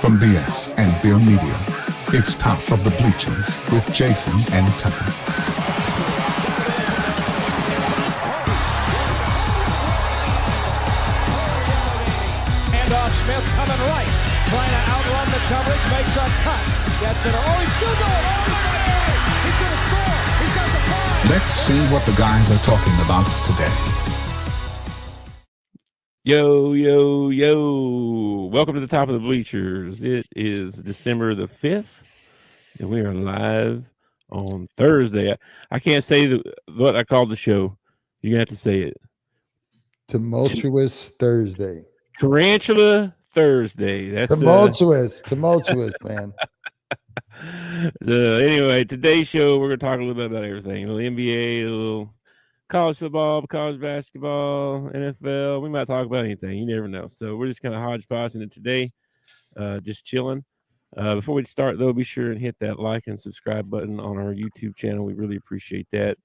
From BS and Beer Media, it's Top of the Bleachers with Jason and Tucker. Smith coming right, trying to outrun the coverage, makes a cut, gets it. Oh, he's still going. Oh, he's going to score. He's got the ball. Let's see what the guys are talking about today. Yo, yo, yo. Welcome to the Top of the Bleachers. It is December the 5th, and we are live on Thursday. I can't say what I called the show. You're going to have to say it. Tumultuous Thursday. Tarantula Thursday. That's tumultuous, man. So anyway, today's show, we're going to talk a little bit about everything. A little NBA, a little college football, college basketball, NFL. We might talk about anything. You never know. So we're just kind of hodgepodging it today, just chilling. Before we start, though, be sure and hit that like and subscribe button on our YouTube channel. We really appreciate that.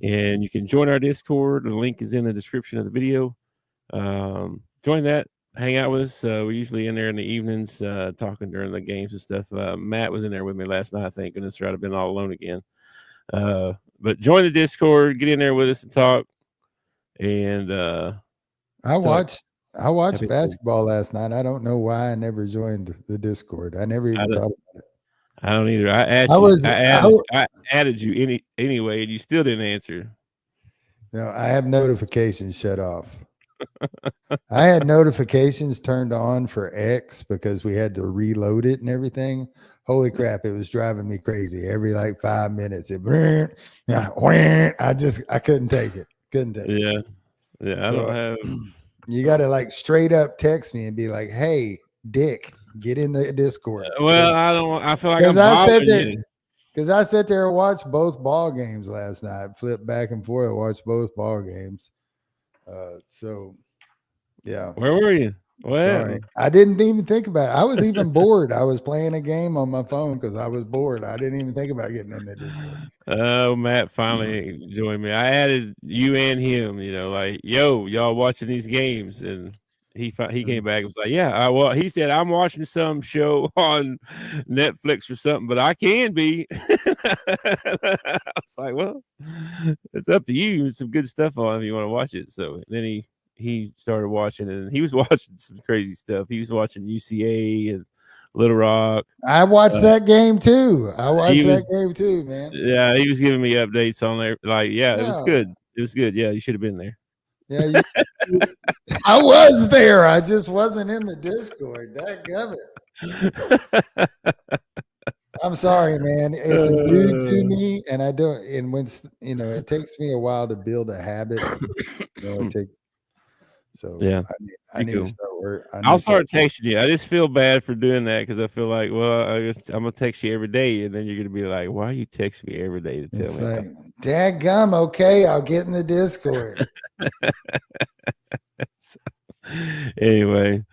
And you can join our Discord. The link is in the description of the video. Join that, hang out with us. We're usually in there in the evenings talking during the games and stuff. Matt was in there with me last night. Thank goodness, or I'd have been all alone again. But join the Discord, get in there with us and talk. And I watched basketball last night. I don't know why I never joined the Discord. I never even thought about it. I don't either. I added you anyway, and you still didn't answer. No, I have notifications shut off. I had notifications turned on for X because we had to reload it and everything. Holy crap, it was driving me crazy. Every like 5 minutes, I couldn't take it. Yeah. I don't have. You got to like straight up text me and be like, "Hey, Dick, get in the Discord." Well, I feel like I'm bothering you. Because I sat there and watched both ball games last night. Flipped back and forth, watched both ball games. So, yeah. Where were you? Sorry. I didn't even think about it. I was even bored. I was playing a game on my phone because I was bored. I didn't even think about getting in the Discord. Oh, Matt finally joined me. I added you and him, like, yo, y'all watching these games? And he came back and was like, yeah, he said, I'm watching some show on Netflix or something, but I can be. I was like, well, it's up to you. There's some good stuff on if you want to watch it. So then he started watching, and he was watching some crazy stuff. He was watching UCA and Little Rock. I watched that game too. Man. Yeah, he was giving me updates on there. Like, it was good. It was good. Yeah, you should have been there. Yeah, I was there. I just wasn't in the Discord. Dadgummit. I'm sorry, man. It's a new to me, and I don't. And when it takes me a while to build a habit. It takes. So yeah, I need to start work. I'll start texting you. I just feel bad for doing that because I feel like, well, I guess I'm gonna text you every day, and then you're gonna be like, why are you texting me every day to tell me? Like, dadgum, okay, I'll get in the Discord. So, anyway,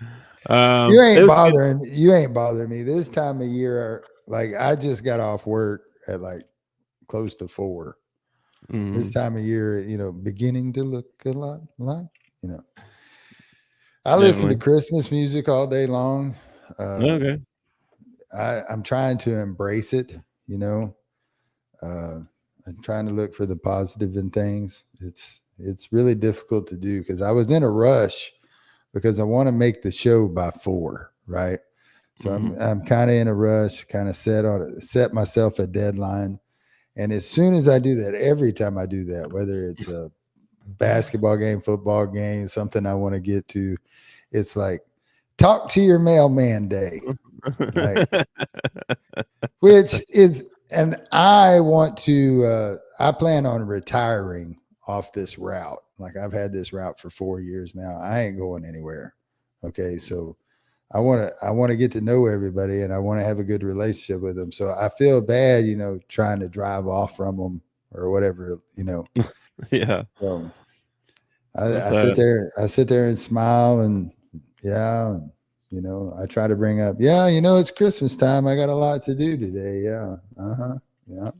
you ain't bothering me this time of year. Like, I just got off work at like close to 4. Mm-hmm. This time of year, beginning to look a lot like, I listen to Christmas music all day long. Okay. I'm trying to embrace it, I'm trying to look for the positive in things. It's really difficult to do because I was in a rush because I want to make the show by 4, right? So I'm kind of in a rush, kind of set myself a deadline. And as soon as I do that, every time I do that, whether it's a basketball game, football game, something I want to get to, it's like, talk to your mailman day. Which is, and I want to, I plan on retiring off this route. Like, I've had this route for 4 years now. I ain't going anywhere. Okay. So I want to get to know everybody, and I want to have a good relationship with them. So I feel bad, trying to drive off from them or whatever, Yeah. So I sit there and smile and I try to bring up, it's Christmas time. I got a lot to do today. Yeah. Yeah.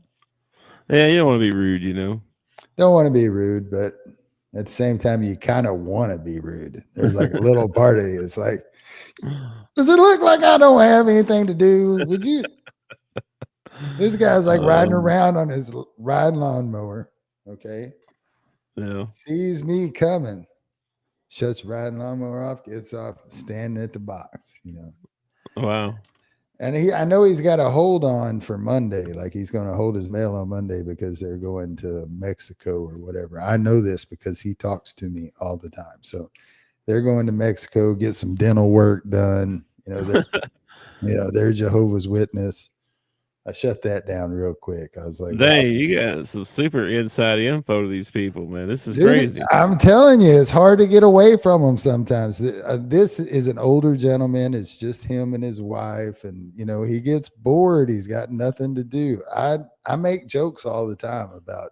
Yeah. You don't want to be rude, Don't want to be rude, but at the same time, you kind of want to be rude. There's like a little part of you. It's like, Does it look like I don't have anything to do? Would you? This guy's like riding around on his riding lawnmower. Okay. Yeah. Sees me coming. Shuts riding lawnmower off, gets off, standing at the box, Wow. And I know he's got a hold on for Monday. Like he's going to hold his mail on Monday because they're going to Mexico or whatever. I know this because he talks to me all the time. So they're going to Mexico, get some dental work done. They're Jehovah's Witness. I shut that down real quick. I was like, dang, you got some super inside info to these people, man. This is dude, crazy. I'm telling you, it's hard to get away from them sometimes. This is an older gentleman. It's just him and his wife. And, he gets bored. He's got nothing to do. I make jokes all the time about,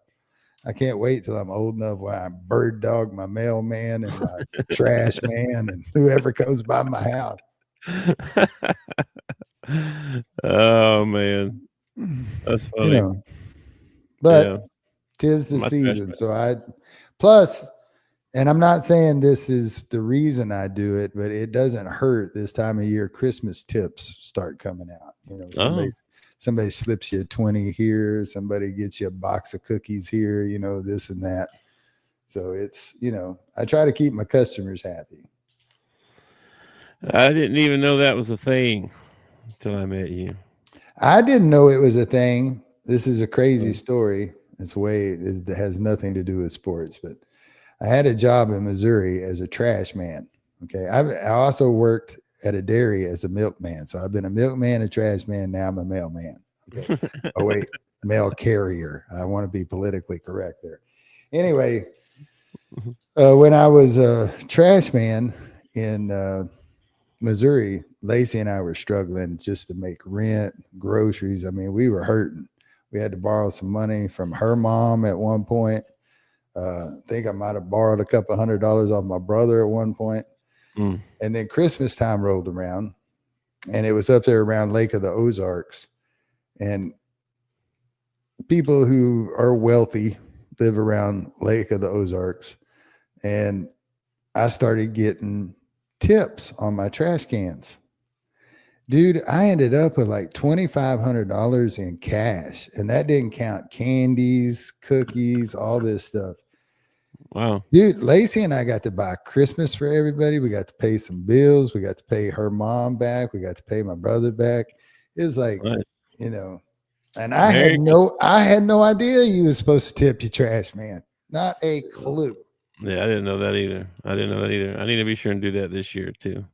I can't wait till I'm old enough where I bird dog my mailman and my trash man and whoever comes by my house. Oh, man. That's funny. But tis the season. So and I'm not saying this is the reason I do it, but it doesn't hurt this time of year. Christmas tips start coming out. Somebody slips you a 20 here, somebody gets you a box of cookies here, this and that. So it's, I try to keep my customers happy. I didn't even know that was a thing until I met you. I didn't know it was a thing. This is a crazy story. It has nothing to do with sports, but I had a job in Missouri as a trash man. Okay. I also worked at a dairy as a milkman. So I've been a milkman, a trash man. Now I'm a mailman. Okay. Oh, wait, mail carrier. I want to be politically correct there. Anyway, when I was a trash man in Missouri, Lacey and I were struggling just to make rent, groceries. I mean, we were hurting. We had to borrow some money from her mom at one point. I think I might have borrowed a couple $100 off my brother at one point. And then Christmas time rolled around, and it was up there around Lake of the Ozarks. And people who are wealthy live around Lake of the Ozarks. And I started getting tips on my trash cans. Dude, I ended up with like $2,500 in cash, and that didn't count candies, cookies, all this stuff. Wow. Dude, Lacey and I got to buy Christmas for everybody. We got to pay some bills. We got to pay her mom back. We got to pay my brother back. It was like, nice. And I had no idea you was supposed to tip your trash man. Not a clue. Yeah, I didn't know that either. I need to be sure and do that this year too.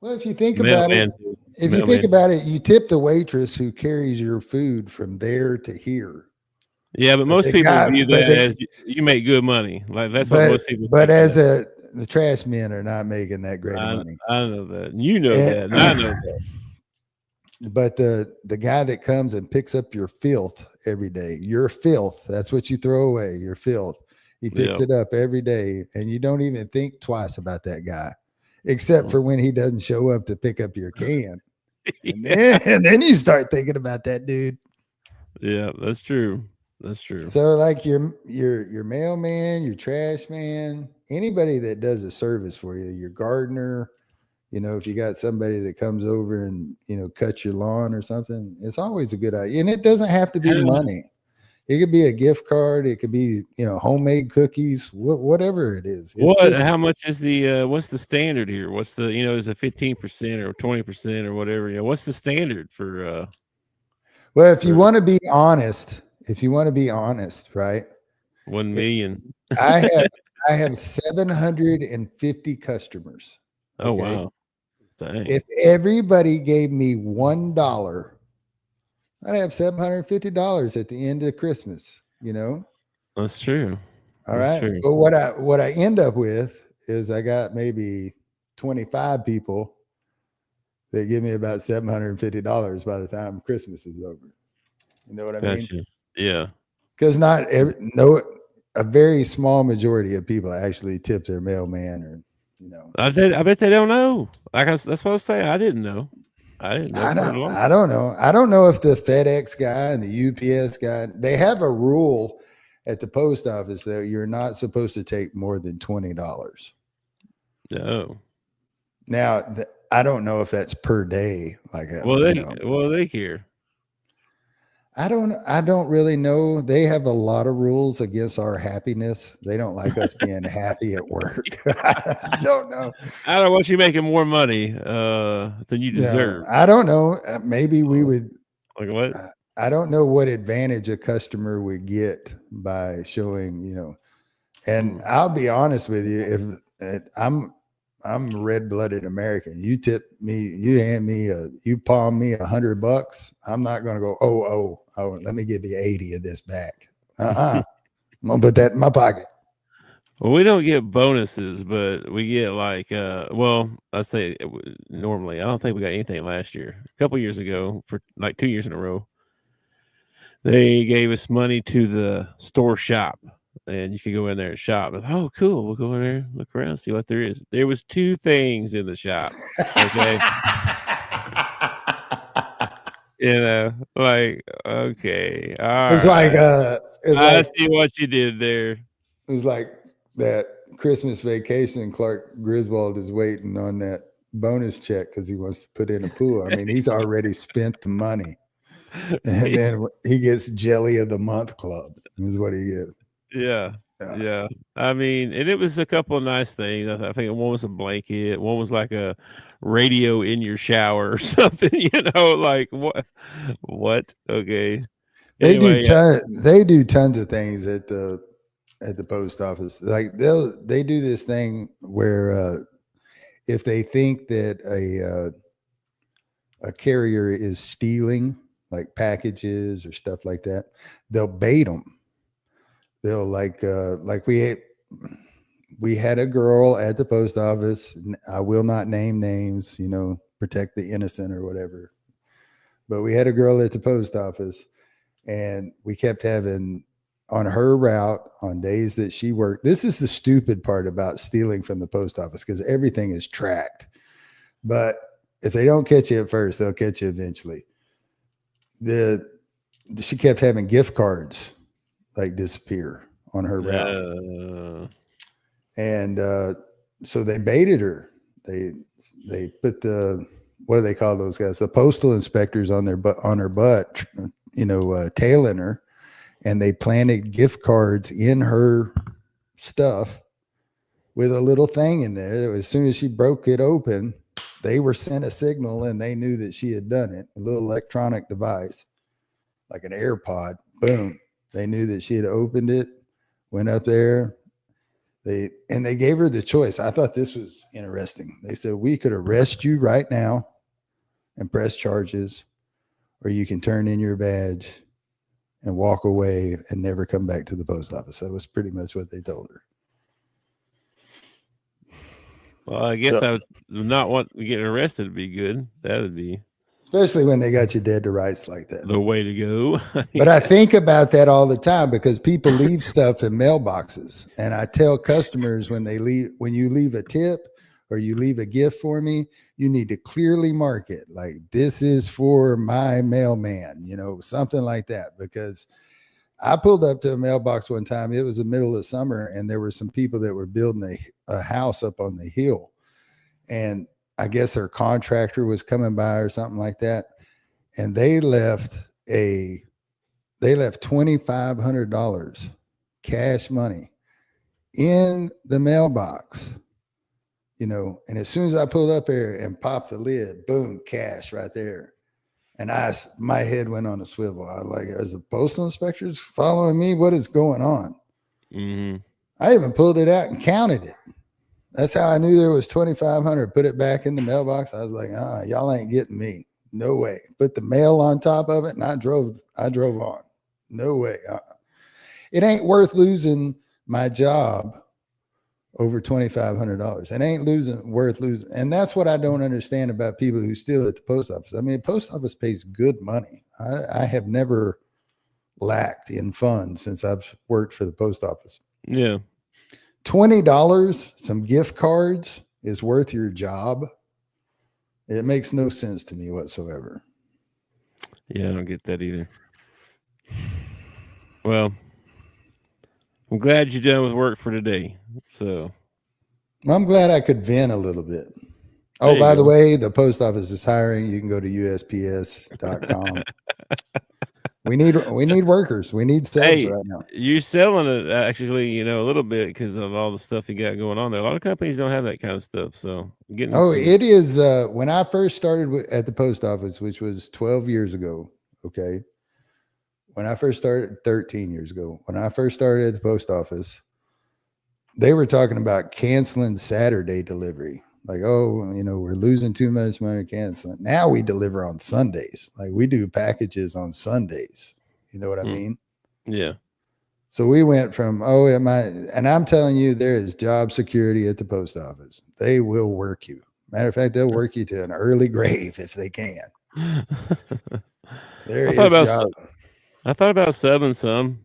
Well, if you think about it, you tip the waitress who carries your food from there to here. Yeah, but most people view that as you make good money. Like that's what most people. But the trash men are not making that great money. I know that. You know that. And I know that. But the guy that comes and picks up your filth every day, your filth, that's what you throw away, your filth. He picks it up every day, and you don't even think twice about that guy, except for when he doesn't show up to pick up your can. And then you start thinking about that dude. Yeah, that's true. That's true. So like your mailman, your trash man, anybody that does a service for you, your gardener, if you got somebody that comes over and, cuts your lawn or something, it's always a good idea. And it doesn't have to be money. It could be a gift card. It could be, homemade cookies, whatever it is. How much is what's the standard here? What's the, is it 15% or 20% or whatever? What's the standard for, well, if you want to be honest, right? 1 million. I have 750 customers. Oh, wow. Dang. If everybody gave me $1, I'd have $750 at the end of Christmas, That's true. All right. True. But what I end up with is I got maybe 25 people that give me about $750 by the time Christmas is over. You know what I mean? Yeah. Because a very small majority of people actually tip their mailman or, I bet they don't know. That's what I was saying. I didn't know. I don't know. I don't know if the FedEx guy and the UPS guy, they have a rule at the post office that you're not supposed to take more than $20. No. Now, I don't know if that's per day. Like, they care. I don't really know. They have a lot of rules against our happiness. They don't like us being happy at work. I don't know. I don't want you making more money than you deserve. I don't know. Maybe we would. Like what? I don't know what advantage a customer would get by showing, and I'll be honest with you. If I'm a red-blooded American, you tip me, you hand me you palm me $100. I'm not going to go, oh, let me give you 80 of this back. I'm going to put that in my pocket. Well, we don't get bonuses, but we get like, I say normally, I don't think we got anything last year. A couple years ago, for like 2 years in a row, they gave us money to the store shop, and you could go in there and shop. And, oh, cool. We'll go in there, look around, see what there is. There was 2 things in the shop. Okay. Like, okay. It's right. I like, see what you did there. It was like that Christmas vacation. Clark Griswold is waiting on that bonus check because he wants to put in a pool. I mean, he's already spent the money. And then he gets Jelly of the Month Club is what he gets. Yeah. I mean, and it was a couple of nice things. I think one was a blanket. One was like a radio in your shower or something, like what? Okay. They do tons of things at the post office. Like they do this thing where if they think that a carrier is stealing like packages or stuff like that, they'll bait them. They'll like we had a girl at the post office. I will not name names, protect the innocent or whatever. But we had a girl at the post office, and we kept having on her route on days that she worked. This is the stupid part about stealing from the post office, because everything is tracked. But if they don't catch you at first, they'll catch you eventually. She kept having gift cards like disappear on her route. And so they baited her. They put what do they call those guys? The postal inspectors on her butt, tailing her, and they planted gift cards in her stuff with a little thing in there. As soon as she broke it open, they were sent a signal and they knew that she had done it. A little electronic device, like an AirPod. Boom. They knew that she had opened it, went up there. They gave her the choice. I thought this was interesting. They said, we could arrest you right now and press charges, or you can turn in your badge and walk away and never come back to the post office. That was pretty much what they told her. Well, I guess I would not want getting arrested to be good. That would be. Especially when they got you dead to rights like that. The way to go. But I think about that all the time because people leave stuff in mailboxes. And I tell customers when you leave a tip or you leave a gift for me, you need to clearly mark it. Like, this is for my mailman, something like that. Because I pulled up to a mailbox one time. It was the middle of summer, and there were some people that were building a house up on the hill. And I guess their contractor was coming by or something like that. And they left $2,500 cash money in the mailbox, and as soon as I pulled up there and popped the lid, boom, cash right there. And my head went on a swivel. I was like, is the postal inspectors following me? What is going on? Mm-hmm. I even pulled it out and counted it. That's how I knew there was 2,500. Put it back in the mailbox. I was like, y'all ain't getting me. No way. Put the mail on top of it, and I drove on. No way. It ain't worth losing my job over $2,500. It ain't worth losing. And that's what I don't understand about people who steal at the post office. I mean, the post office pays good money. I have never lacked in funds since I've worked for the post office. Yeah. $20, some gift cards is worth your job. It makes no sense to me whatsoever. Yeah, I don't get that either. Well, I'm glad you're done with work for today. So, I'm glad I could vent a little bit. Oh, by the way, the post office is hiring. You can go to USPS.com. We need workers. We need subs right now. You're selling it actually, a little bit because of all the stuff you got going on there. A lot of companies don't have that kind of stuff. So it is. When I first started at the post office, which was 12 years ago. Okay. When I first started 13 years ago, when I first started at the post office, they were talking about canceling Saturday delivery. Like, we're losing too much money canceling. Now we deliver on Sundays. Like we do packages on Sundays. You know what I mean? Yeah. So we went from, and I'm telling you, there is job security at the post office. They will work you. Matter of fact, they'll work you to an early grave if they can. There is job. I thought about subbing some.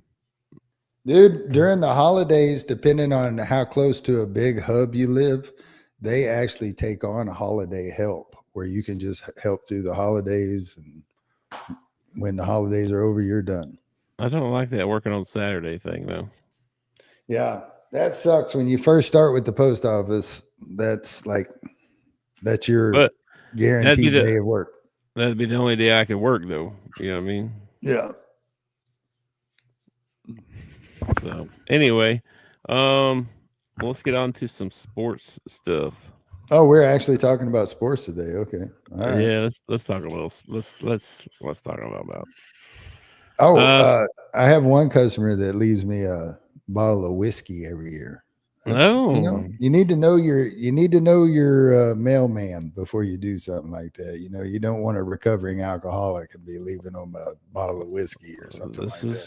Dude, during the holidays, depending on how close to a big hub you live, they actually take on a holiday help where you can just help through the holidays. And when the holidays are over, you're done. I don't like that working on Saturday thing, though. Yeah, that sucks. When you first start with the post office, that's your guaranteed day of work. That'd be the only day I could work, though. You know what I mean? Yeah. So anyway, let's get on to some sports stuff. Oh, we're actually talking about sports today. Okay. All right. Yeah, let's talk a little. Let's talk about. I have one customer that leaves me a bottle of whiskey every year. You need to know your mailman before you do something like that. You don't want a recovering alcoholic and be leaving them a bottle of whiskey or something like that. This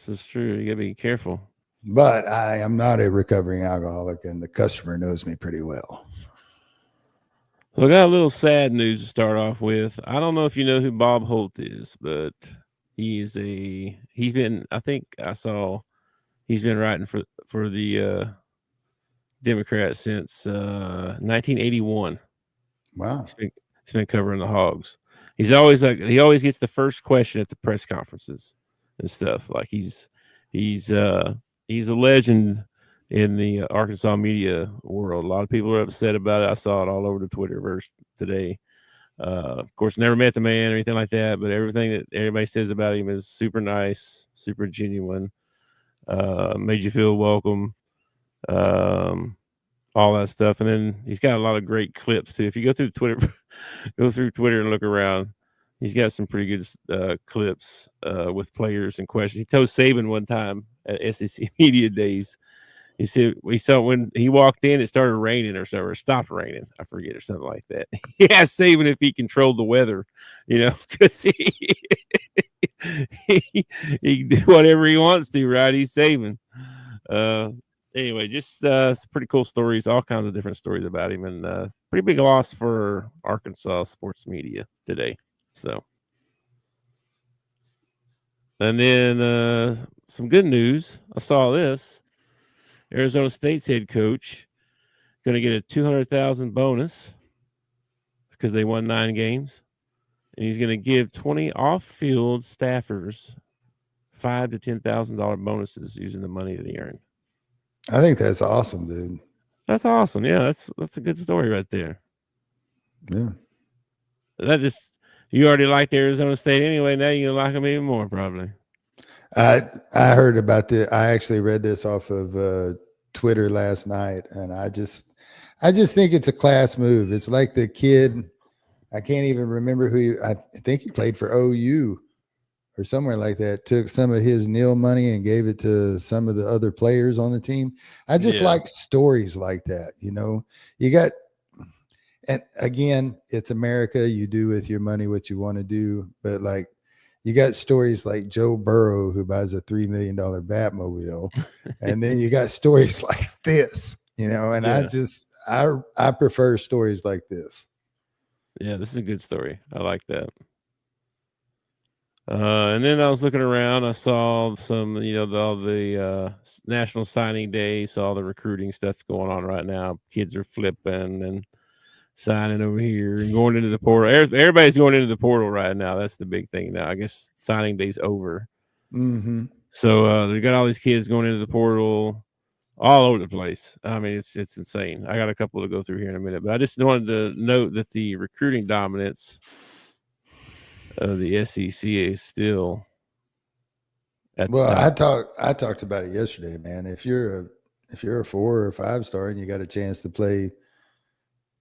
is true. You gotta be careful. But I am not a recovering alcoholic, and the customer knows me pretty well. So I got a little sad news to start off with. I don't know if you know who Bob Holt is, but he's been writing for the Democrats since 1981. Wow. He's been covering the Hogs. He always gets the first question at the press conferences and stuff. Like he's a legend in the Arkansas media world. A lot of people are upset about it. I saw it all over the Twitterverse today. Of course, never met the man or anything like that, but everything that everybody says about him is super nice, super genuine, made you feel welcome, all that stuff. And then he's got a lot of great clips too. If you go through Twitter and look around, he's got some pretty good clips with players and questions. He told Saban one time at SEC Media Days, he said we saw when he walked in, it started raining or so, or stopped raining. I forget, or something like that. He asked Saban if he controlled the weather, because he can do whatever he wants to, right? He's Saban. Anyway, just some pretty cool stories, all kinds of different stories about him, and pretty big loss for Arkansas sports media today. So, and then some good news. I saw this. Arizona State's head coach going to get a $200,000 bonus because they won 9 games, and he's going to give 20 off-field staffers $5,000 to $10,000 bonuses using the money that he earned. I think that's awesome, dude. That's awesome. Yeah, that's a good story right there. Yeah. You already liked Arizona State anyway. Now you're gonna like them even more, probably. I heard about this. I actually read this off of Twitter last night, and I just think it's a class move. It's like the kid. I can't even remember I think he played for OU or somewhere like that. Took some of his NIL money and gave it to some of the other players on the team. I just like stories like that. You got. And again, it's America. You do with your money what you want to do. But like, you got stories like Joe Burrow, who buys a $3 million Batmobile. And then you got stories like this, and I prefer stories like this. Yeah, this is a good story. I like that. And then I was looking around. I saw some, all the National Signing Day, saw the recruiting stuff going on right now. Kids are flipping and signing over here and going into the portal. Everybody's going into the portal right now. That's the big thing now. I guess signing day's over. Mm-hmm. So they got all these kids going into the portal. all over the place. I mean, it's insane. I got a couple to go through here in a minute, but I just wanted to note that the recruiting dominance of the SEC is still at the top. I talked about it yesterday, man. If you're a 4 or 5 star and you got a chance to play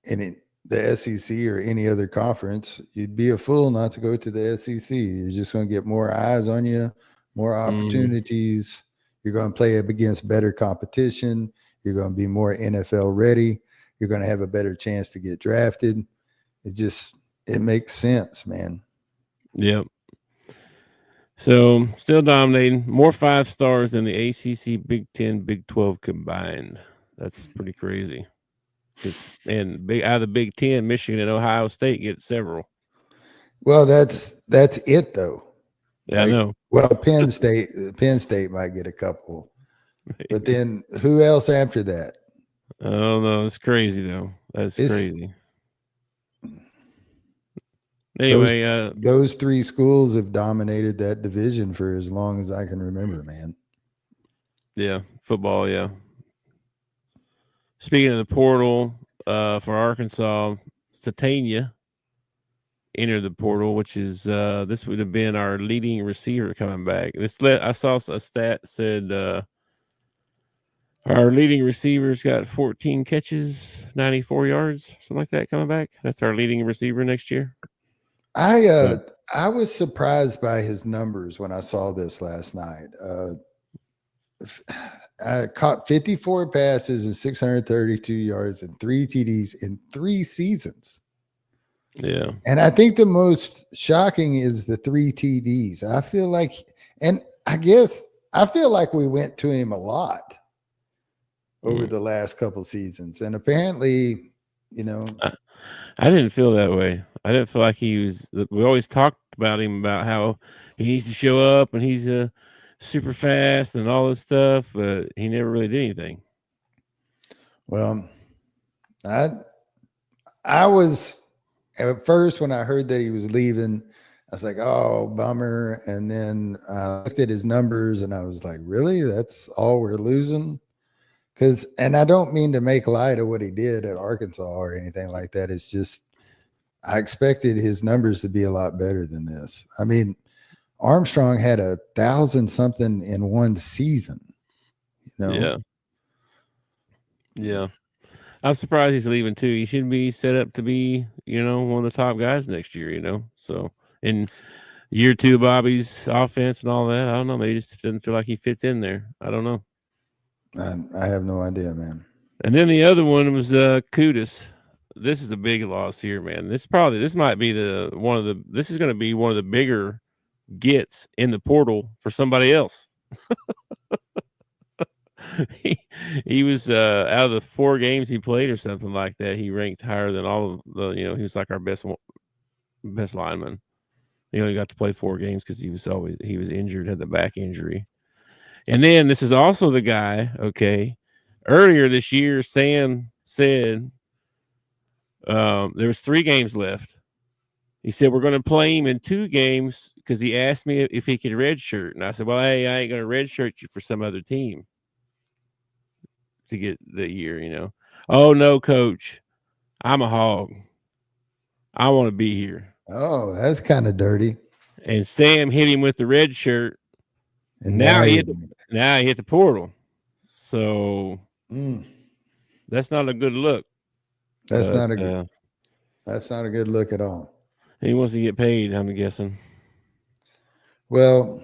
in the SEC or any other conference, you'd be a fool not to go to the SEC. You're just going to get more eyes on you, more opportunities. You're going to play up against better competition. You're going to be more NFL ready. You're going to have a better chance to get drafted. It makes sense, man. Yep. So still dominating. More 5 stars than the ACC, Big 10, Big 12 combined. That's pretty crazy. And out of the Big 10, Michigan and Ohio State get several. Well, that's it though. Yeah, I know. Well, Penn State might get a couple, but then who else after that? I don't know. It's crazy though. That's crazy. Anyway, those 3 schools have dominated that division for as long as I can remember, man. Yeah, football. Yeah. Speaking of the portal, for Arkansas, Satania entered the portal, which is this would have been our leading receiver coming back. I saw a stat said our leading receivers got 14 catches, 94 yards, something like that coming back. That's our leading receiver next year. I was surprised by his numbers when I saw this last night. I caught 54 passes and 632 yards and 3 TDs in 3 seasons. Yeah. And I think the most shocking is the 3 TDs. I feel like we went to him a lot over the last couple seasons. And apparently, I didn't feel that way. I didn't feel like we always talked about him, about how he needs to show up and he's super fast and all this stuff, but he never really did anything. Well, I was at first when I heard that he was leaving, I was like, oh, bummer. And then I looked at his numbers and I was like, really? That's all we're losing? And I don't mean to make light of what he did at Arkansas or anything like that. It's just, I expected his numbers to be a lot better than this. I mean, Armstrong had 1,000-something in one season. Yeah. I'm surprised he's leaving too. He should be set up to be, one of the top guys next year, So in year 2, Bobby's offense and all that, I don't know. Maybe he just doesn't feel like he fits in there. I don't know. I have no idea, man. And then the other one was Kudus. This is a big loss here, man. This is going to be one of the bigger gets in the portal for somebody else. he was out of the 4 games he played or something like that, he ranked higher than all of the, he was like our best lineman. He only got to play 4 games because he was injured, had the back injury. And then this is also the guy, okay, earlier this year, Sam said there was 3 games left. He said, we're going to play him in 2 games because he asked me if he could redshirt. And I said, well, hey, I ain't going to redshirt you for some other team to get the year, Oh, no, coach. I'm a hog. I want to be here. Oh, that's kind of dirty. And Sam hit him with the red shirt. And now he hit the portal. So that's not a good look. That's not a good look at all. He wants to get paid, I'm guessing. Well,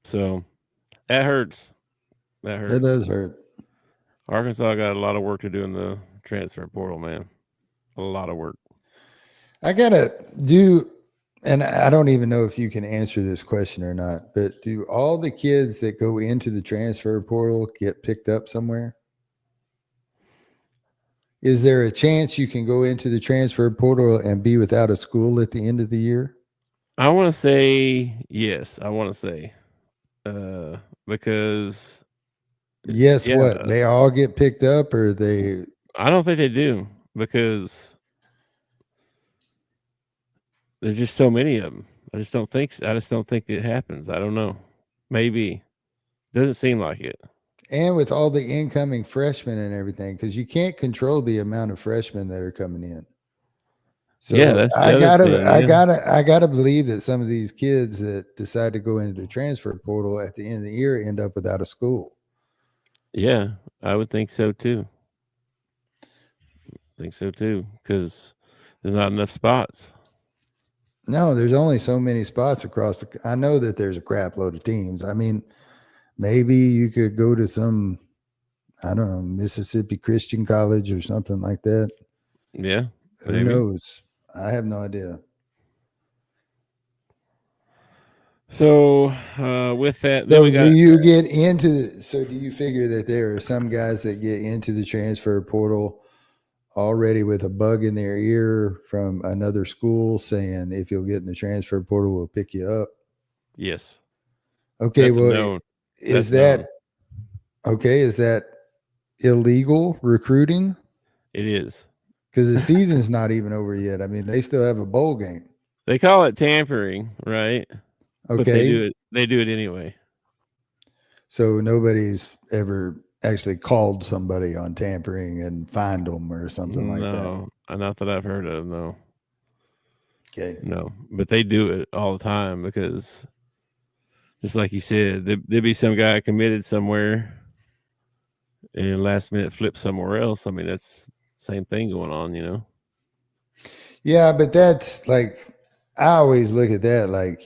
so that hurts. It does hurt. Arkansas got a lot of work to do in the transfer portal, man. A lot of work. I gotta do, and I don't even know if you can answer this question or not, but do all the kids that go into the transfer portal get picked up somewhere? Is there a chance you can go into the transfer portal and be without a school at the end of the year? I want to say yes. Because yes, what? They all get picked up, or they? I don't think they do, because there's just so many of them. I just don't think it happens. I don't know. Maybe. Doesn't seem like it. And with all the incoming freshmen and everything, because you can't control the amount of freshmen that are coming in. So Yeah, that's the I other gotta, thing. I Yeah. gotta believe that some of these kids that decide to go into the transfer portal at the end of the year end up without a school. Yeah, I would think so too. Because there's not enough spots. No, there's only so many spots across the. I know that there's a crap load of teams. I mean, maybe you could go to some, I don't know, Mississippi Christian College or something like that. Yeah, Who maybe. knows? I have no idea. So with that, then we got Do you figure that there are some guys that get into the transfer portal already with a bug in their ear from another school saying, if you'll get in the transfer portal, we'll pick you up? yes. Okay, That's well, known. is That's known. that okay? Is that illegal recruiting? It is. Because the season's not even over yet. I mean, they still have a bowl game. They call it tampering, right? But they Okay. do it. They do it anyway. So nobody's ever actually called somebody on tampering and fined them or something like that. No, not that I've heard of. No, Okay. no. But they do it all the time because, just like you said, there'd be some guy committed somewhere, and last minute flip somewhere else. I mean, that's the same thing going on, you know. Yeah, but that's like, I always look at that like,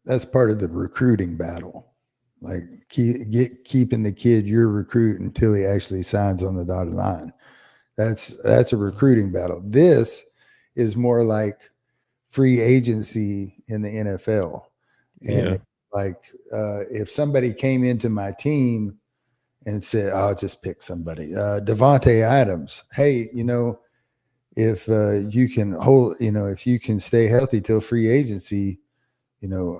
that's part of the recruiting battle. Like keeping the kid your recruit until he actually signs on the dotted line. That's a recruiting battle. This is more like free agency in the NFL. And Yeah. like if somebody came into my team and said, I'll just pick somebody, Devontae Adams, hey, if you can if you can stay healthy till free agency,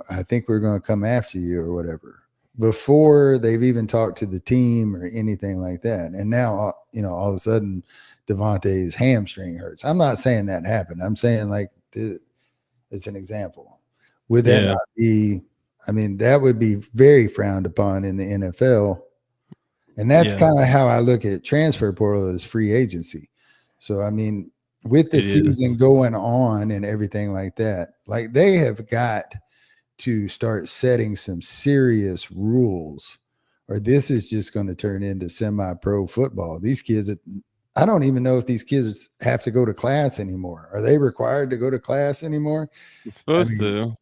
I think we're going to come after you or whatever, before they've even talked to the team or anything like that. And now, all of a sudden Devontae's hamstring hurts. I'm not saying that happened. I'm saying like it's an example. Would that Yeah. not be, I mean, that would be very frowned upon in the NFL. And that's Yeah. kind of how I look at transfer portal as free agency. So, I mean, with the It is. season going on and everything like that, like they have got to start setting some serious rules, or this is just going to turn into semi-pro football. These kids, I don't even know if these kids have to go to class anymore. Are they required to go to class anymore? It's supposed to.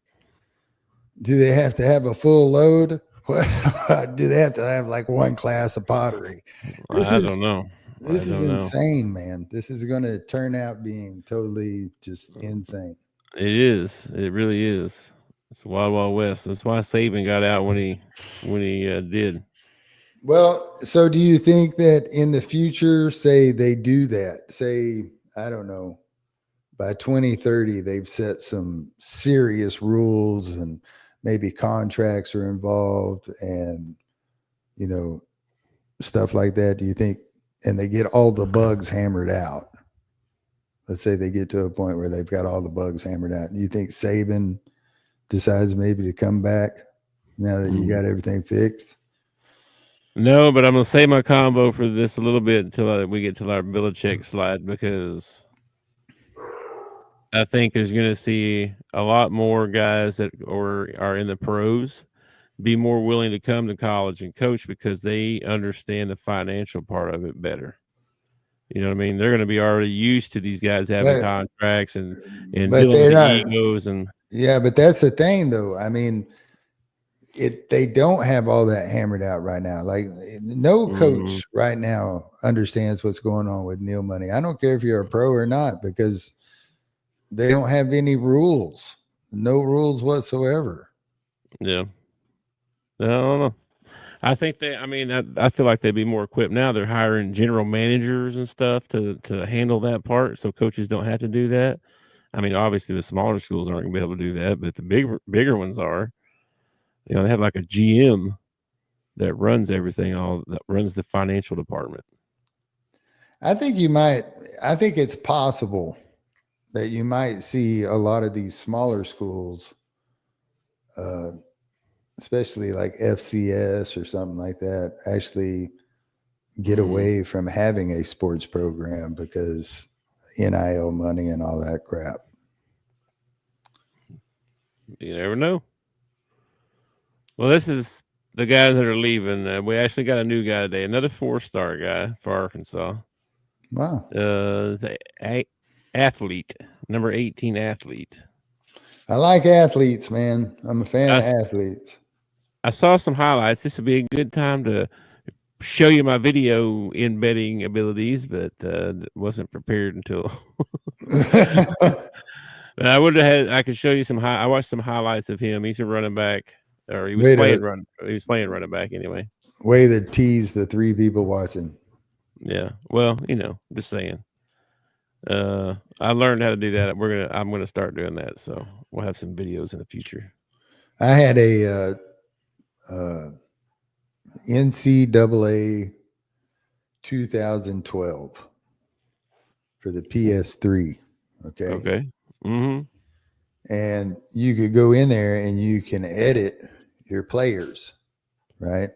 Do they have to have a full load? Do they have to have like one class of pottery? I don't know. This I is don't know. insane, man. This is going to turn out being totally just insane. It is. It really is. It's Wild Wild West. That's why Saban got out when he did. Well, so do you think that in the future, say they do that, say, I don't know, by 2030, they've set some serious rules and maybe contracts are involved and, stuff like that. Do you think, and they get all the bugs hammered out? Let's say they get to a point where they've got all the bugs hammered out. Do you think Saban decides maybe to come back now that you got everything fixed? No, but I'm gonna save my combo for this a little bit until we get to our Belichick slide, because I think there's going to see a lot more guys that are in the pros be more willing to come to college and coach because they understand the financial part of it better. You know what I mean? They're going to be already used to these guys having contracts and but dealing with the not, egos and. Yeah, but that's the thing, though. I mean, they don't have all that hammered out right now. Like no coach right now understands what's going on with Neil money. I don't care if you're a pro or not, because they don't have any rules, no rules whatsoever. Yeah. I don't know. I think I feel like they'd be more equipped now. They're hiring general managers and stuff to handle that part, so coaches don't have to do that. I mean, obviously the smaller schools aren't going to be able to do that, but the bigger ones are. They have like a GM that runs everything, that runs the financial department. I think it's possible that you might see a lot of these smaller schools especially like FCS or something like that, actually get Mhm. away from having a sports program because NIL money and all that crap. You never know. Well, this is the guys that are leaving. We actually got a new guy today, another 4-star guy for Arkansas. Wow. It's athlete, number 18 athlete. I like athletes, man. I'm a fan of athletes. I saw some highlights. This would be a good time to show you my video embedding abilities, but wasn't prepared until. But I would have had. I could show you some. I watched some highlights of him. He's a running back, or he was playing running back anyway. Way to tease the 3 people watching. Yeah. Well, just saying. I learned how to do that. I'm gonna start doing that. So we'll have some videos in the future. I had a NCAA 2012 for the PS3. Okay. Okay. Mm-hmm. And you could go in there and you can edit your players, right?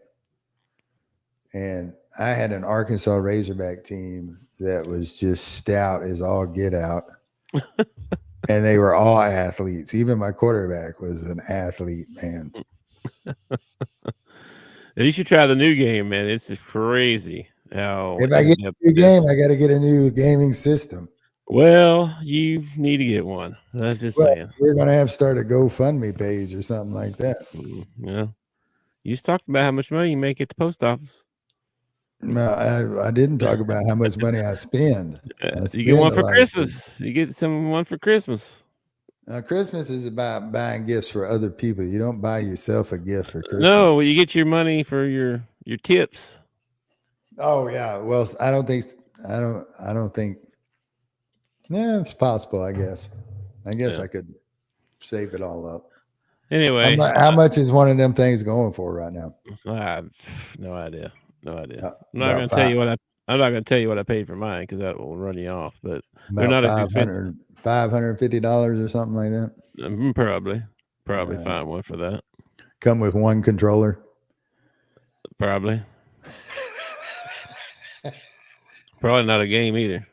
And I had an Arkansas Razorback team that was just stout as all get out. And they were all athletes. Even my quarterback was an athlete, man. You should try the new game, man. It's just crazy how. If I get a new game, I got to get a new gaming system. Well, you need to get one. I'm just saying. We're going to have to start a GoFundMe page or something like that. Yeah. You just talked about how much money you make at the post office. No, I didn't talk about how much money I spend. You get one for Christmas. You get one for Christmas. Christmas is about buying gifts for other people. You don't buy yourself a gift for Christmas. No, you get your money for your tips. Oh yeah. Well, I don't think. Yeah, it's possible. I guess I could save it all up. Anyway, how much is one of them things going for right now? I have no idea. I'm not going to tell you what I'm not going to tell you what I paid for mine because that will run you off. But they're not as expensive. $550 or something like that. Probably find one for that. Come with one controller. Probably. Probably not a game either.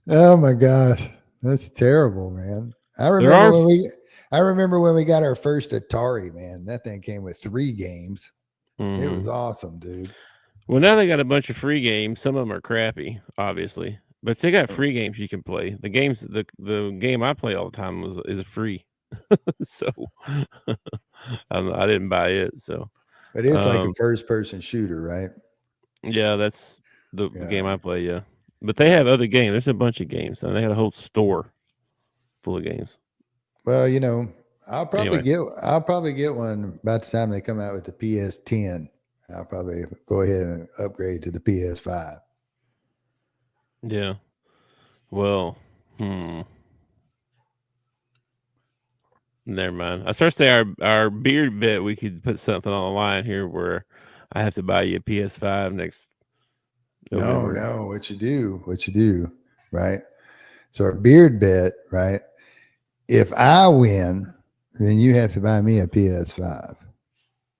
Oh my gosh, that's terrible, man. I remember when we got our first Atari, man. That thing came with 3 games. Mm-hmm. It was awesome, dude. Well, now they got a bunch of free games. Some of them are crappy, obviously, but they got free games you can play. The game I play all the time is free, so I didn't buy it. So, but it's like a first-person shooter, right? Yeah, that's the game I play. Yeah, but they have other games. There's a bunch of games, and they had a whole store full of games. Well, I'll probably get one by the time they come out with the PS10. I'll probably go ahead and upgrade to the PS5. Yeah. Well, never mind. I start to say our beard bet, we could put something on the line here where I have to buy you a PS5 next November. No, what you do, right? So our beard bet, right? If I win, then you have to buy me a PS5.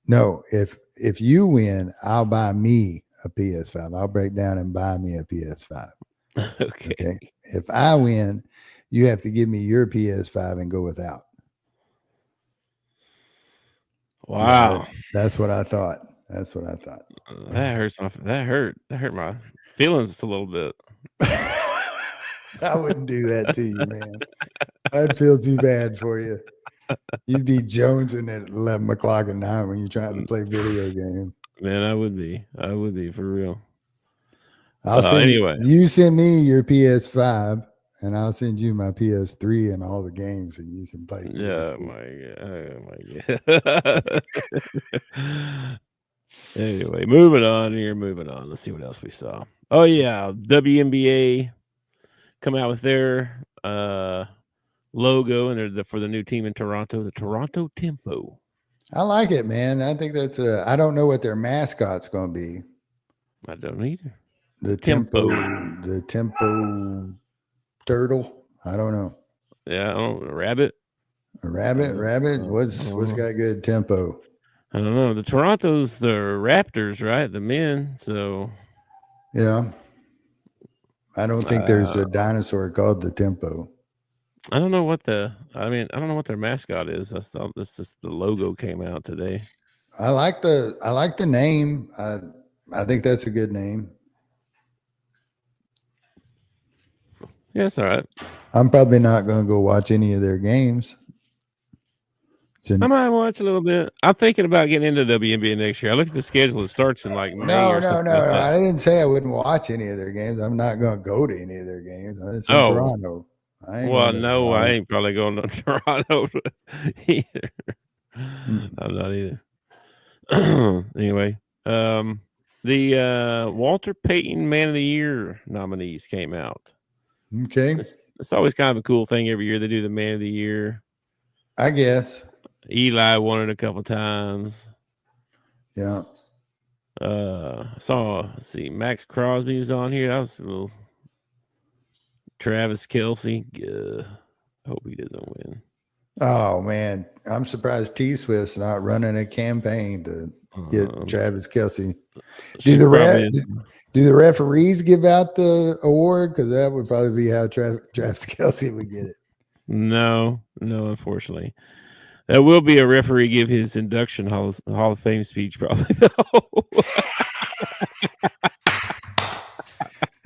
No, if you win, I'll buy me a PS5. I'll break down and buy me a PS5. Okay. If I win, you have to give me your PS5 and go without. Wow. That's what I thought. That hurt my feelings a little bit. I wouldn't do that to you, man. I'd feel too bad for you. You'd be jonesing at 11 o'clock at night when you're trying to play video games. Man, I would be for real. Anyway, you send me your PS5 and I'll send you my PS3 and all the games that you can play. Yeah, my God. Anyway, moving on. Let's see what else we saw. Oh yeah, WNBA come out with their logo, and they're for the new team in Toronto, the Toronto Tempo. I like it, man. I think that's I don't know what their mascot's going to be. I don't either. The Tempo turtle. I don't know. Yeah, rabbit. A rabbit. What's got good tempo? I don't know. The Toronto's the Raptors, right? The men. So Yeah. I don't think there's a dinosaur called the Tempo. I don't know what I don't know what their mascot is. That's just the logo came out today. I like the name. I think that's a good name. Yeah, it's all right. I'm probably not going to go watch any of their games. I might watch a little bit. I'm thinking about getting into WNBA next year. I looked at the schedule. It starts in like May. No. Like that. I didn't say I wouldn't watch any of their games. I'm not going to go to any of their games. It's in Toronto. I ain't probably going to Toronto either. I'm not either. Anyway, the Walter Payton Man of the Year nominees came out. Okay. It's always kind of a cool thing every year. They do the Man of the Year. I guess. Eli won it a couple times. Yeah. Let's see, Max Crosby was on here. That was a little Travis Kelce. Hope he doesn't win. Oh man, I'm surprised T Swift's not running a campaign to get Travis Kelce. Do the referees give out the award? Because that would probably be how Travis Kelce would get it. No, unfortunately. That will be a referee give his induction Hall of Fame speech, probably.